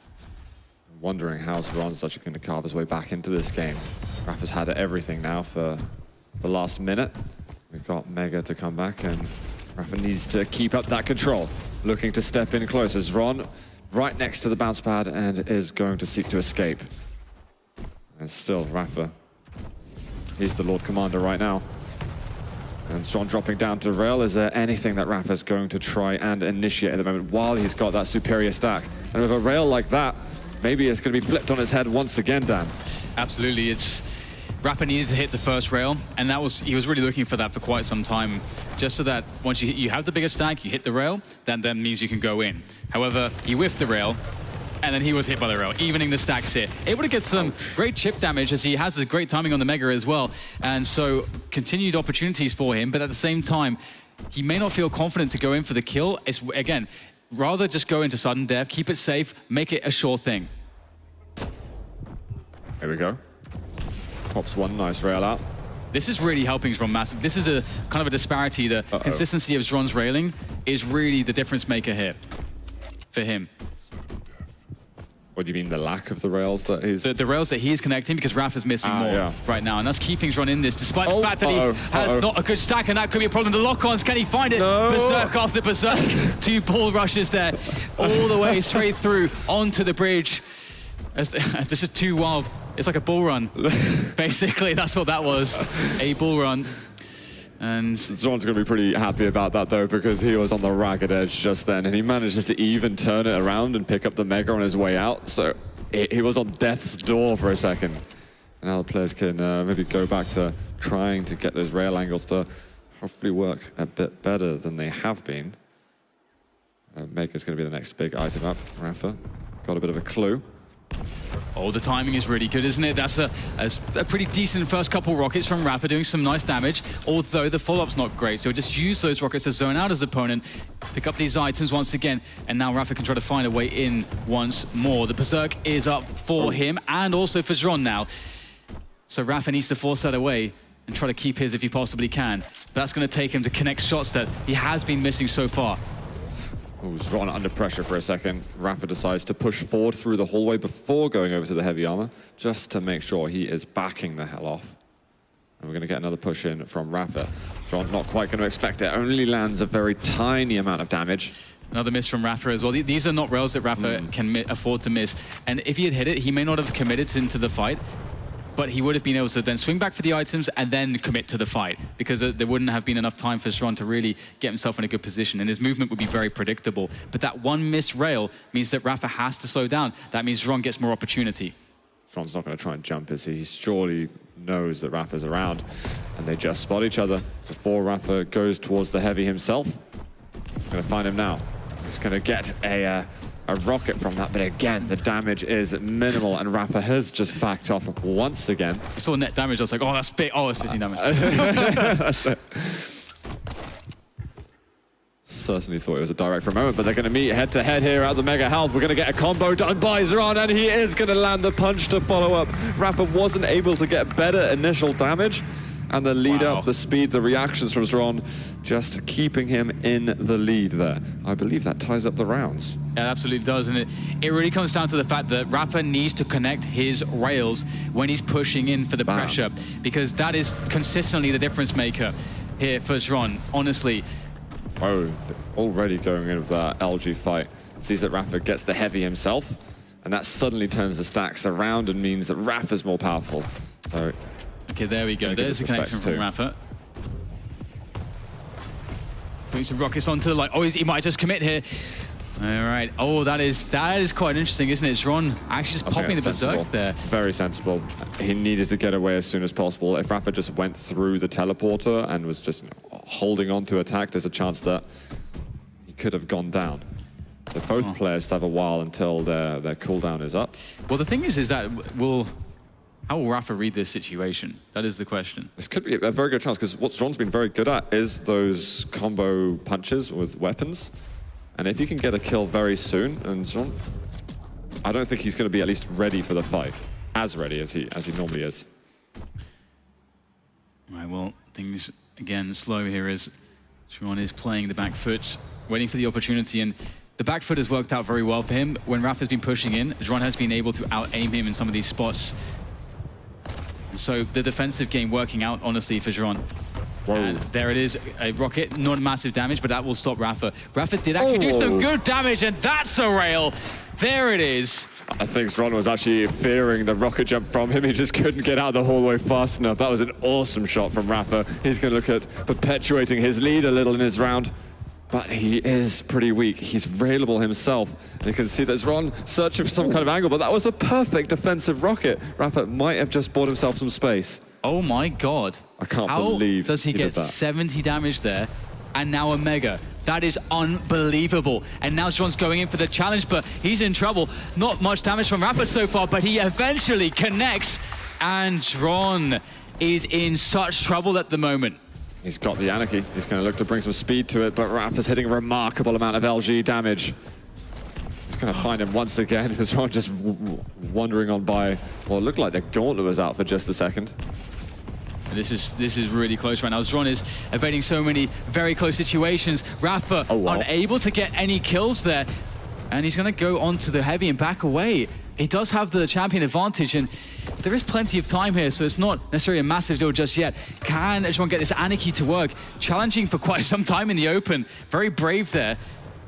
Wondering how Xron's actually going to carve his way back into this game. Rapha's had everything now for the last minute. We've got Mega to come back, and Rapha needs to keep up that control. Looking to step in closer. Xron right next to the bounce pad and is going to seek to escape. And still Rapha, he's the Lord Commander right now. And Xron dropping down to rail. Is there anything that Rapha's going to try and initiate at the moment while he's got that superior stack? And with a rail like that, maybe it's going to be flipped on its head once again, Dan. Absolutely. Rapha needed to hit the first rail, and he was really looking for that for quite some time, just so that once you have the bigger stack, you hit the rail, then that means you can go in. However, he whiffed the rail, and then he was hit by the rail, evening the stacks here. Able to get some great chip damage, as he has a great timing on the Mega as well. And so continued opportunities for him, but at the same time, he may not feel confident to go in for the kill. It's, again, rather just go into sudden death, keep it safe, make it a sure thing. There we go. Pops one nice rail out. This is really helping Xron massive. This is a kind of a disparity. The consistency of Xron's railing is really the difference maker here for him. What do you mean, the lack of the rails that he's... The rails that he's connecting, because Rapha's missing more right now, and that's keeping Xron in this, despite the fact that he has not a good stack, and that could be a problem. The lock-ons, can he find it? No. Berserk after Berserk. 2 ball rushes there, all the way straight through onto the bridge. This is too wild. It's like a bull run. Basically, that's what that was, a bull run. And Xron's going to be pretty happy about that, though, because he was on the ragged edge just then, and he manages to even turn it around and pick up the Mega on his way out. So he was on death's door for a second. And now the players can maybe go back to trying to get those rail angles to hopefully work a bit better than they have been. Mega's going to be the next big item up. Rapha got a bit of a clue. Oh, the timing is really good, isn't it? That's a pretty decent first couple rockets from Rapha, doing some nice damage, although the follow-up's not great. So just use those rockets to zone out his opponent, pick up these items once again, and now Rapha can try to find a way in once more. The Berserk is up for him, and also for Xron now. So Rapha needs to force that away and try to keep his if he possibly can. But that's going to take him to connect shots that he has been missing so far. Oh, Xron under pressure for a second. Rapha decides to push forward through the hallway before going over to the heavy armor, just to make sure he is backing the hell off. And we're going to get another push in from Rapha. Xron not quite going to expect it. Only lands a very tiny amount of damage. Another miss from Rapha as well. These are not rails that Rapha can afford to miss. And if he had hit it, he may not have committed into the fight, but he would have been able to then swing back for the items and then commit to the fight, because there wouldn't have been enough time for Xron to really get himself in a good position, and his movement would be very predictable. But that one missed rail means that Rapha has to slow down. That means Xron gets more opportunity. Xron's not going to try and jump, is he? He surely knows that Rapha's around, and they just spot each other before Rapha goes towards the heavy himself. He's going to find him now. He's going to get a rocket from that, but again, the damage is minimal, and Rapha has just backed off once again. I saw net damage, I was like, oh, that's big. Oh, it's 15 damage. That's it. Certainly thought it was a direct for a moment, but they're going to meet head-to-head here at the Mega Health. We're going to get a combo done by Xron, and he is going to land the punch to follow up. Rapha wasn't able to get better initial damage, and the lead up, the speed, the reactions from Xron, just keeping him in the lead there. I believe that ties up the rounds. Yeah, it absolutely does, and it really comes down to the fact that Rapha needs to connect his rails when he's pushing in for the pressure, because that is consistently the difference maker here for Xron, honestly. Oh, already going in with that LG fight. Sees that Rapha gets the heavy himself, And that suddenly turns the stacks around and means that Rapha's more powerful. So, okay, there we go. There's a connection from Rapha. Putting some rockets onto the line. Oh, he might just commit here. All right. Oh, that is quite interesting, isn't it? Xron actually just popping the berserk there. Very sensible. He needed to get away as soon as possible. If Rapha just went through the teleporter and was just holding on to attack, there's a chance that he could have gone down. So both players have a while until their cooldown is up. Well, the thing is that how will Rapha read this situation? That is the question. This could be a very good chance, because what Xron's been very good at is those combo punches with weapons. And if you can get a kill very soon, and Xron, I don't think he's going to be at least ready for the fight. As ready as he normally is. Right, well, things, again, slow here as Xron is playing the back foot, waiting for the opportunity. And the back foot has worked out very well for him. When Rapha's been pushing in, Xron has been able to out-aim him in some of these spots. And so the defensive game working out, honestly, for Xron. Whoa. And there it is, a rocket, not massive damage, but that will stop Rapha. Rapha did actually do some good damage, and that's a rail. There it is. I think Xron was actually fearing the rocket jump from him. He just couldn't get out the hallway fast enough. That was an awesome shot from Rapha. He's going to look at perpetuating his lead a little in his round. But he is pretty weak. He's available himself. And you can see that Xron searching for some kind of angle, but that was a perfect defensive rocket. Rapha might have just bought himself some space. Oh my God. I can't believe How does he get 70 damage there and now a mega? That is unbelievable. And now Xron's going in for the challenge, but he's in trouble. Not much damage from Rapha so far, but he eventually connects. And Xron is in such trouble at the moment. He's got the Anarchy. He's going to look to bring some speed to it, but Rapha's hitting a remarkable amount of LG damage. He's going to find him once again. Xron just wandering on by. Well, it looked like the gauntlet was out for just a second. This is really close right now. Xron is evading so many very close situations. Rapha unable to get any kills there. And he's going to go onto the heavy and back away. He does have the champion advantage, and there is plenty of time here, so it's not necessarily a massive deal just yet. Can Xron get this Anarchy to work? Challenging for quite some time in the open. Very brave there.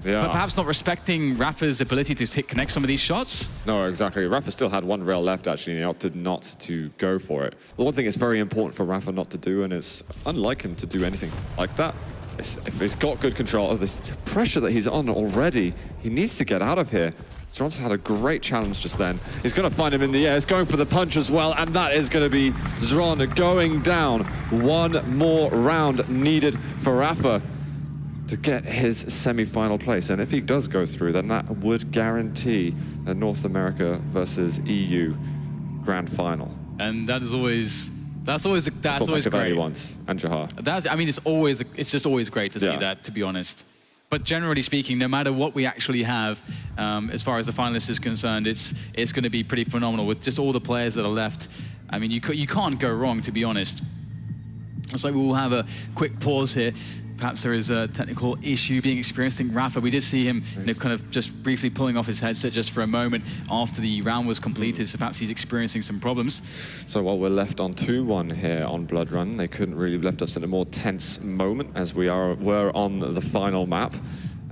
Yeah. But perhaps not respecting Rapha's ability to connect some of these shots? No, exactly. Rapha still had one rail left, actually, and he opted not to go for it. The one thing it's very important for Rapha not to do, and it's unlike him to do anything like that, if he's got good control of this pressure that he's on already, he needs to get out of here. Xron's had a great challenge just then. He's going to find him in the air. He's going for the punch as well, and that is going to be Xron going down. One more round needed for Rapha to get his semi-final place. And if he does go through, then that would guarantee a North America versus EU grand final. And that's always great. Wants, and Jahar. I mean, it's just always great to see that, to be honest. But generally speaking, no matter what we actually have, as far as the finalists is concerned, it's going to be pretty phenomenal with just all the players that are left. I mean, you can't go wrong, to be honest. So we will have a quick pause here. Perhaps there is a technical issue being experienced in Rapha. We did see him kind of just briefly pulling off his headset just for a moment after the round was completed, so perhaps he's experiencing some problems. So while we're left on 2-1 here on Blood Run, they couldn't really have left us in a more tense moment as were on the final map.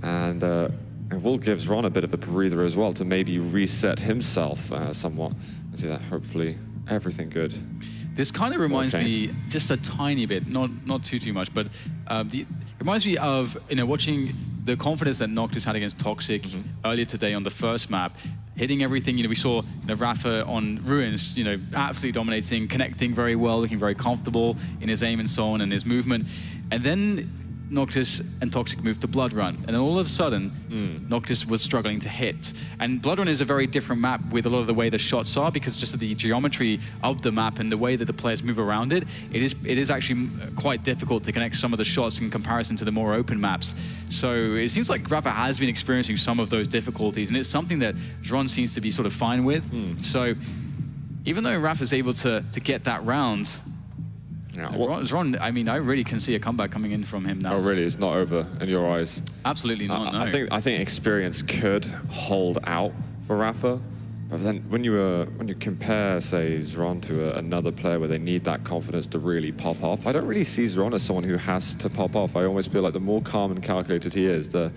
And it will give Xron a bit of a breather as well to maybe reset himself somewhat. See that, hopefully everything good. This kind of reminds me just a tiny bit, not too much, but it reminds me of watching the confidence that Noctis had against Toxic earlier today on the first map, hitting everything. We saw Rapha on Ruins, absolutely dominating, connecting very well, looking very comfortable in his aim and so on and his movement, and then Noctis and Toxic moved to Blood Run, and then all of a sudden, Noctis was struggling to hit. And Blood Run is a very different map with a lot of the way the shots are, because just of the geometry of the map and the way that the players move around it, it is actually quite difficult to connect some of the shots in comparison to the more open maps. So it seems like Rapha has been experiencing some of those difficulties, and it's something that Xron seems to be sort of fine with. So even though Rapha's able to get that round, Xron, I mean, I really can see a comeback coming in from him now. Oh, really? It's not over in your eyes? Absolutely not, no. I think experience could hold out for Rapha, But then when you compare, say, Xron to another player where they need that confidence to really pop off, I don't really see Xron as someone who has to pop off. I almost feel like the more calm and calculated he is, the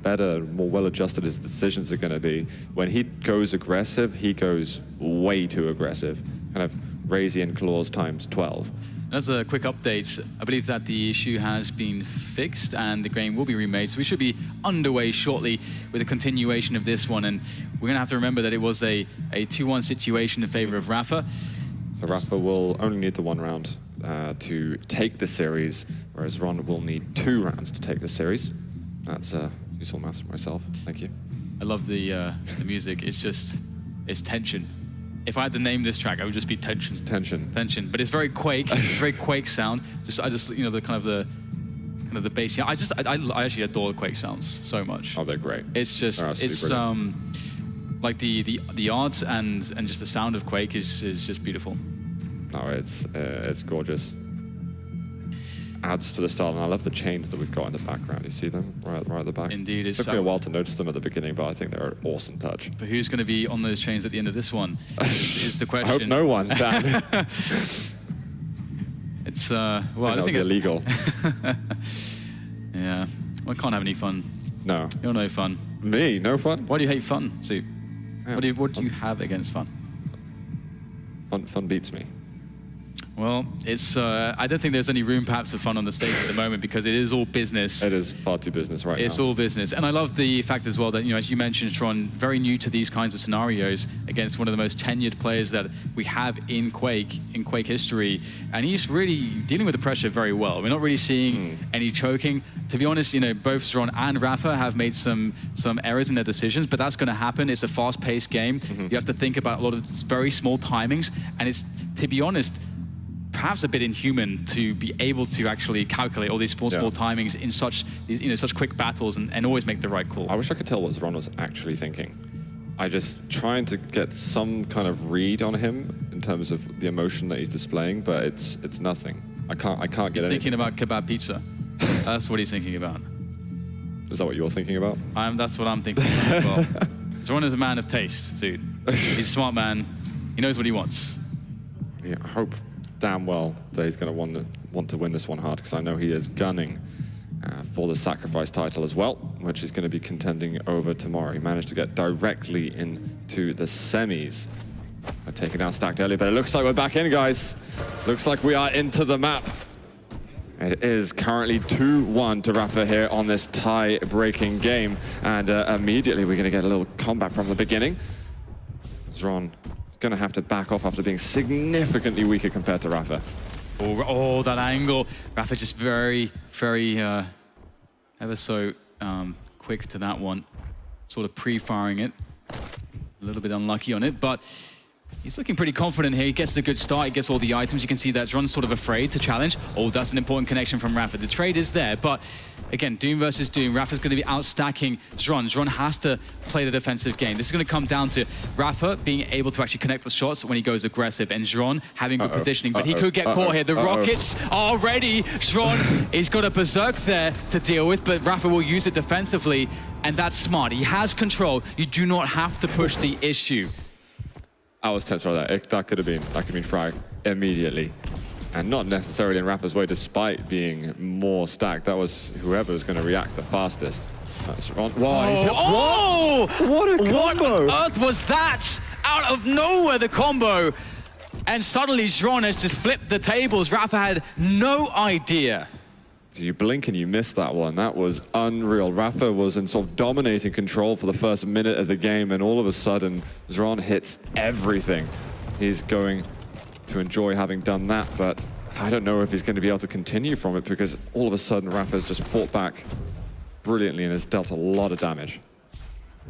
better, more well-adjusted his decisions are going to be. When he goes aggressive, he goes way too aggressive. Kind of Razian claws times 12. As a quick update, I believe that the issue has been fixed and the game will be remade. So we should be underway shortly with a continuation of this one. And we're going to have to remember that it was a 2-1 situation in favor of Rapha. So Rapha will only need the 1 round to take the series, whereas Ron will need 2 rounds to take the series. That's useful maths for myself. Thank you. I love the music. It's tension. If I had to name this track, it would just be tension. Tension. Tension. But it's very Quake. It's very Quake sound. I just you know, the kind of the bass. Yeah, I actually adore the Quake sounds so much. Oh, they're great. It's just like the art and just the sound of Quake is just beautiful. No, it's gorgeous. Adds to the style, and I love the chains that we've got in the background. You see them right at the back? Indeed. It took me a while to notice them at the beginning, but I think they're an awesome touch. But who's going to be on those chains at the end of this one is the question. I hope no one, Dan. It's, well, I don't think it's illegal. Yeah. Well, I can't have any fun. No. You're no fun. Me? No fun? Why do you hate fun, Sue? Yeah. What do you have against fun? Fun beats me. Well, it's. I don't think there's any room, perhaps, for fun on the stage at the moment because it is all business. It is far too business right now. It's all business, and I love the fact as well that, you know, as you mentioned, Xron, very new to these kinds of scenarios against one of the most tenured players that we have in Quake history, and he's really dealing with the pressure very well. We're not really seeing any choking. To be honest, you know, both Xron and Rapha have made some errors in their decisions, but that's going to happen. It's a fast-paced game. You have to think about a lot of very small timings, and it's, to be honest, perhaps a bit inhuman to be able to actually calculate all these small timings in such quick battles and always make the right call. I wish I could tell what Xron was actually thinking. I just trying to get some kind of read on him in terms of the emotion that he's displaying, but it's nothing. I can't get He's anything. thinking about kebab pizza. That's what he's thinking about. Is that what you're thinking about? That's what I'm thinking about as well. Xron is a man of taste, dude. He's a smart man. He knows what he wants. Yeah, I hope damn well that he's going to want to win this one hard, because I know he is gunning for the sacrifice title as well, which is going to be contending over tomorrow. He managed to get directly into the semis. Taken down stacked earlier, but it looks like we're back in, guys. Looks like we are into the map. It is currently 2-1 to Rapha here on this tie-breaking game, and immediately we're going to get a little combat from the beginning. Xron going to have to back off after being significantly weaker compared to Rapha. Oh, that angle. Rapha just very, very, ever so quick to that one. Sort of pre-firing it. A little bit unlucky on it, but he's looking pretty confident here. He gets a good start, he gets all the items. You can see that Xron's sort of afraid to challenge. Oh, that's an important connection from Rapha. The trade is there, but again, Doom versus Doom. Rapha's going to be outstacking Xron. Xron has to play the defensive game. This is going to come down to Rapha being able to actually connect the shots when he goes aggressive, and Xron having good positioning, but he could get caught here. The rockets are ready. Xron, he's got a berserk there to deal with, but Rapha will use it defensively, and that's smart. He has control. You do not have to push the issue. I was tense right there. That could have been Frag immediately. And not necessarily in Rapha's way, despite being more stacked. That was whoever was going to react the fastest. That's Ron. Wow, what a combo! What on earth was that? Out of nowhere, the combo. And suddenly Xron has just flipped the tables. Rapha had no idea. So you blink and you miss that one. That was unreal. Rapha was in sort of dominating control for the first minute of the game, and all of a sudden, Xron hits everything. He's going to enjoy having done that, but I don't know if he's going to be able to continue from it, because all of a sudden, Rapha's just fought back brilliantly and has dealt a lot of damage.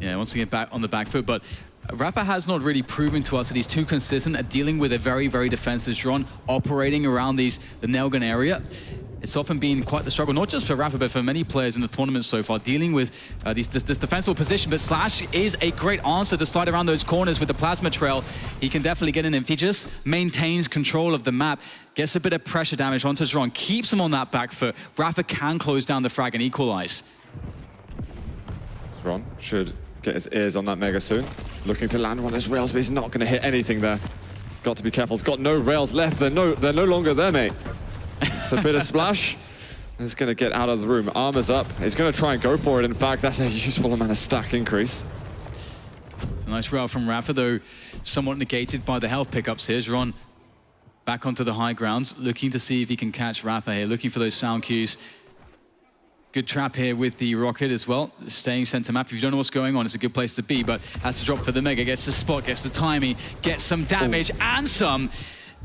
Yeah, once again, back on the back foot, but Rapha has not really proven to us that he's too consistent at dealing with a very, very defensive Xron, operating around the nail gun area. It's often been quite the struggle, not just for Rapha, but for many players in the tournament so far, dealing with this defensive position. But Slash is a great answer to slide around those corners with the plasma trail. He can definitely get in if he just maintains control of the map, gets a bit of pressure damage onto Xron, keeps him on that back foot. Rapha can close down the frag and equalize. Xron should get his ears on that mega soon. Looking to land one of those rails, but he's not going to hit anything there. Got to be careful. He's got no rails left. They're no longer there, mate. It's a bit of splash. He's going to get out of the room. Armor's up. He's going to try and go for it. In fact, that's a useful amount of stack increase. It's a nice rail from rapha, though somewhat negated by the health pickups here. Xron back onto the high grounds, looking to see if he can catch rapha here, looking for those sound cues. Good trap here with the rocket as well, staying center map. If you don't know what's going on, it's a good place to be, but has to drop for the Mega, gets the spot, gets the timing, gets some damage and some,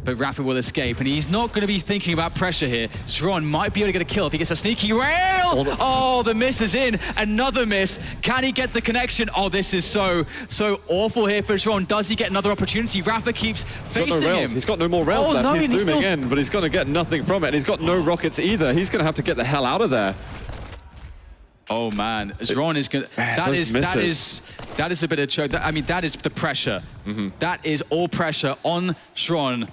but rapha will escape, and he's not going to be thinking about pressure here. Xron might be able to get a kill if he gets a sneaky rail. Oh, the miss is in, another miss. Can he get the connection? Oh, this is so awful here for Xron. Does he get another opportunity? Rapha keeps facing him. He's got no more rails left. No, he's zooming in, but he's going to get nothing from it, and he's got no rockets either. He's going to have to get the hell out of there. Oh man, Xron is going. That is a bit of choke. I mean, that is the pressure. That is all pressure on Xron,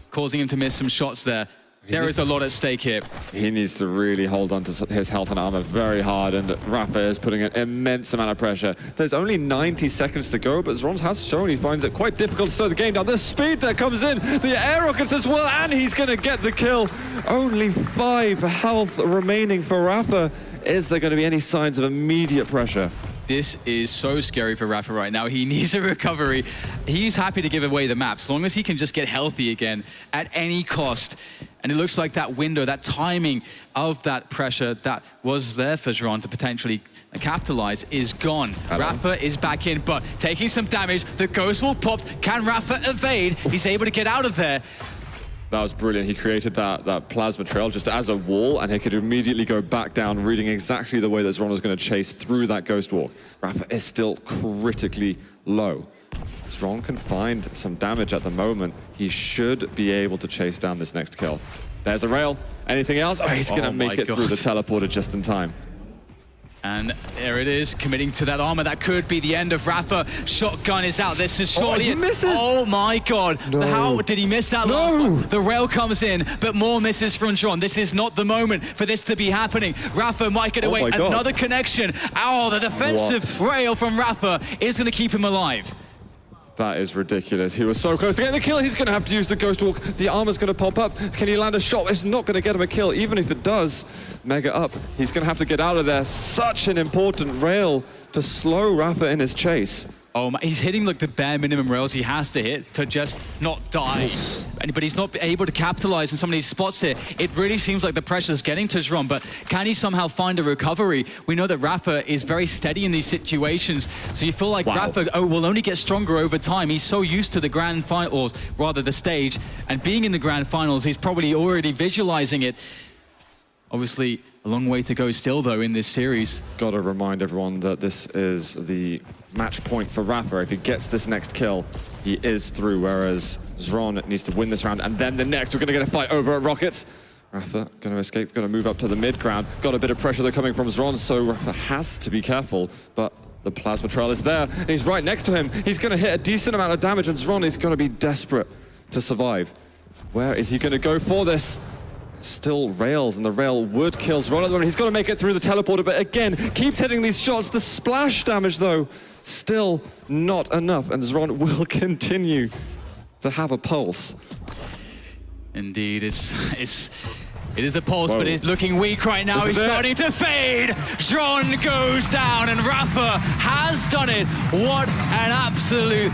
causing him to miss some shots there. There is a lot at stake here. He needs to really hold on to his health and armor very hard, and rapha is putting an immense amount of pressure. There's only 90 seconds to go, but Xron has shown he finds it quite difficult to slow the game down. The speed that comes in, the air rockets as well, and he's going to get the kill. Only 5 health remaining for rapha. Is there going to be any signs of immediate pressure? This is so scary for rapha right now. He needs a recovery. He's happy to give away the map, as long as he can just get healthy again at any cost. And it looks like that window, that timing of that pressure that was there for Xron to potentially capitalize is gone. Rapha is back in, but taking some damage. The ghost will pop. Can rapha evade? He's able to get out of there. That was brilliant. He created that plasma trail just as a wall, and he could immediately go back down, reading exactly the way that Xron was going to chase through that ghost walk. rapha is still critically low. Xron can find some damage at the moment. He should be able to chase down this next kill. There's a rail. Anything else? Oh, he's going to make it through the teleporter just in time. And there it is, committing to that armor. That could be the end of rapha. Shotgun is out. This is surely he misses. Oh my God. No. How did he miss that last one? The rail comes in, but more misses from Xron. This is not the moment for this to be happening. Rapha might get away. Another connection. Oh, the defensive rail from rapha is going to keep him alive. That is ridiculous. He was so close to getting the kill. He's going to have to use the ghost walk. The armor's going to pop up. Can he land a shot? It's not going to get him a kill. Even if it does, Mega up. He's going to have to get out of there. Such an important rail to slow rapha in his chase. Oh my, he's hitting like the bare minimum rails he has to hit to just not die. But he's not able to capitalize in some of these spots here. It really seems like the pressure is getting to Xron, but can he somehow find a recovery? We know that rapha is very steady in these situations, so you feel like rapha will only get stronger over time. He's so used to the grand final, or rather the stage, and being in the grand finals, he's probably already visualizing it. Obviously, a long way to go still, though, in this series. Got to remind everyone that this is the match point for rapha. If he gets this next kill, he is through, whereas Xron needs to win this round, and then the next, we're going to get a fight over at rockets. rapha going to escape, going to move up to the mid ground. Got a bit of pressure, though, coming from Xron, so rapha has to be careful, but the plasma trail is there, and he's right next to him. He's going to hit a decent amount of damage, and Xron is going to be desperate to survive. Where is he going to go for this? Still rails, and the rail would kill Xron at the moment. He's got to make it through the teleporter, but again, keeps hitting these shots. The splash damage, though, still not enough, and Xron will continue to have a pulse. Indeed, it is a pulse, but it's looking weak right now. He's starting to fade. Xron goes down, and rapha has done it. What an absolute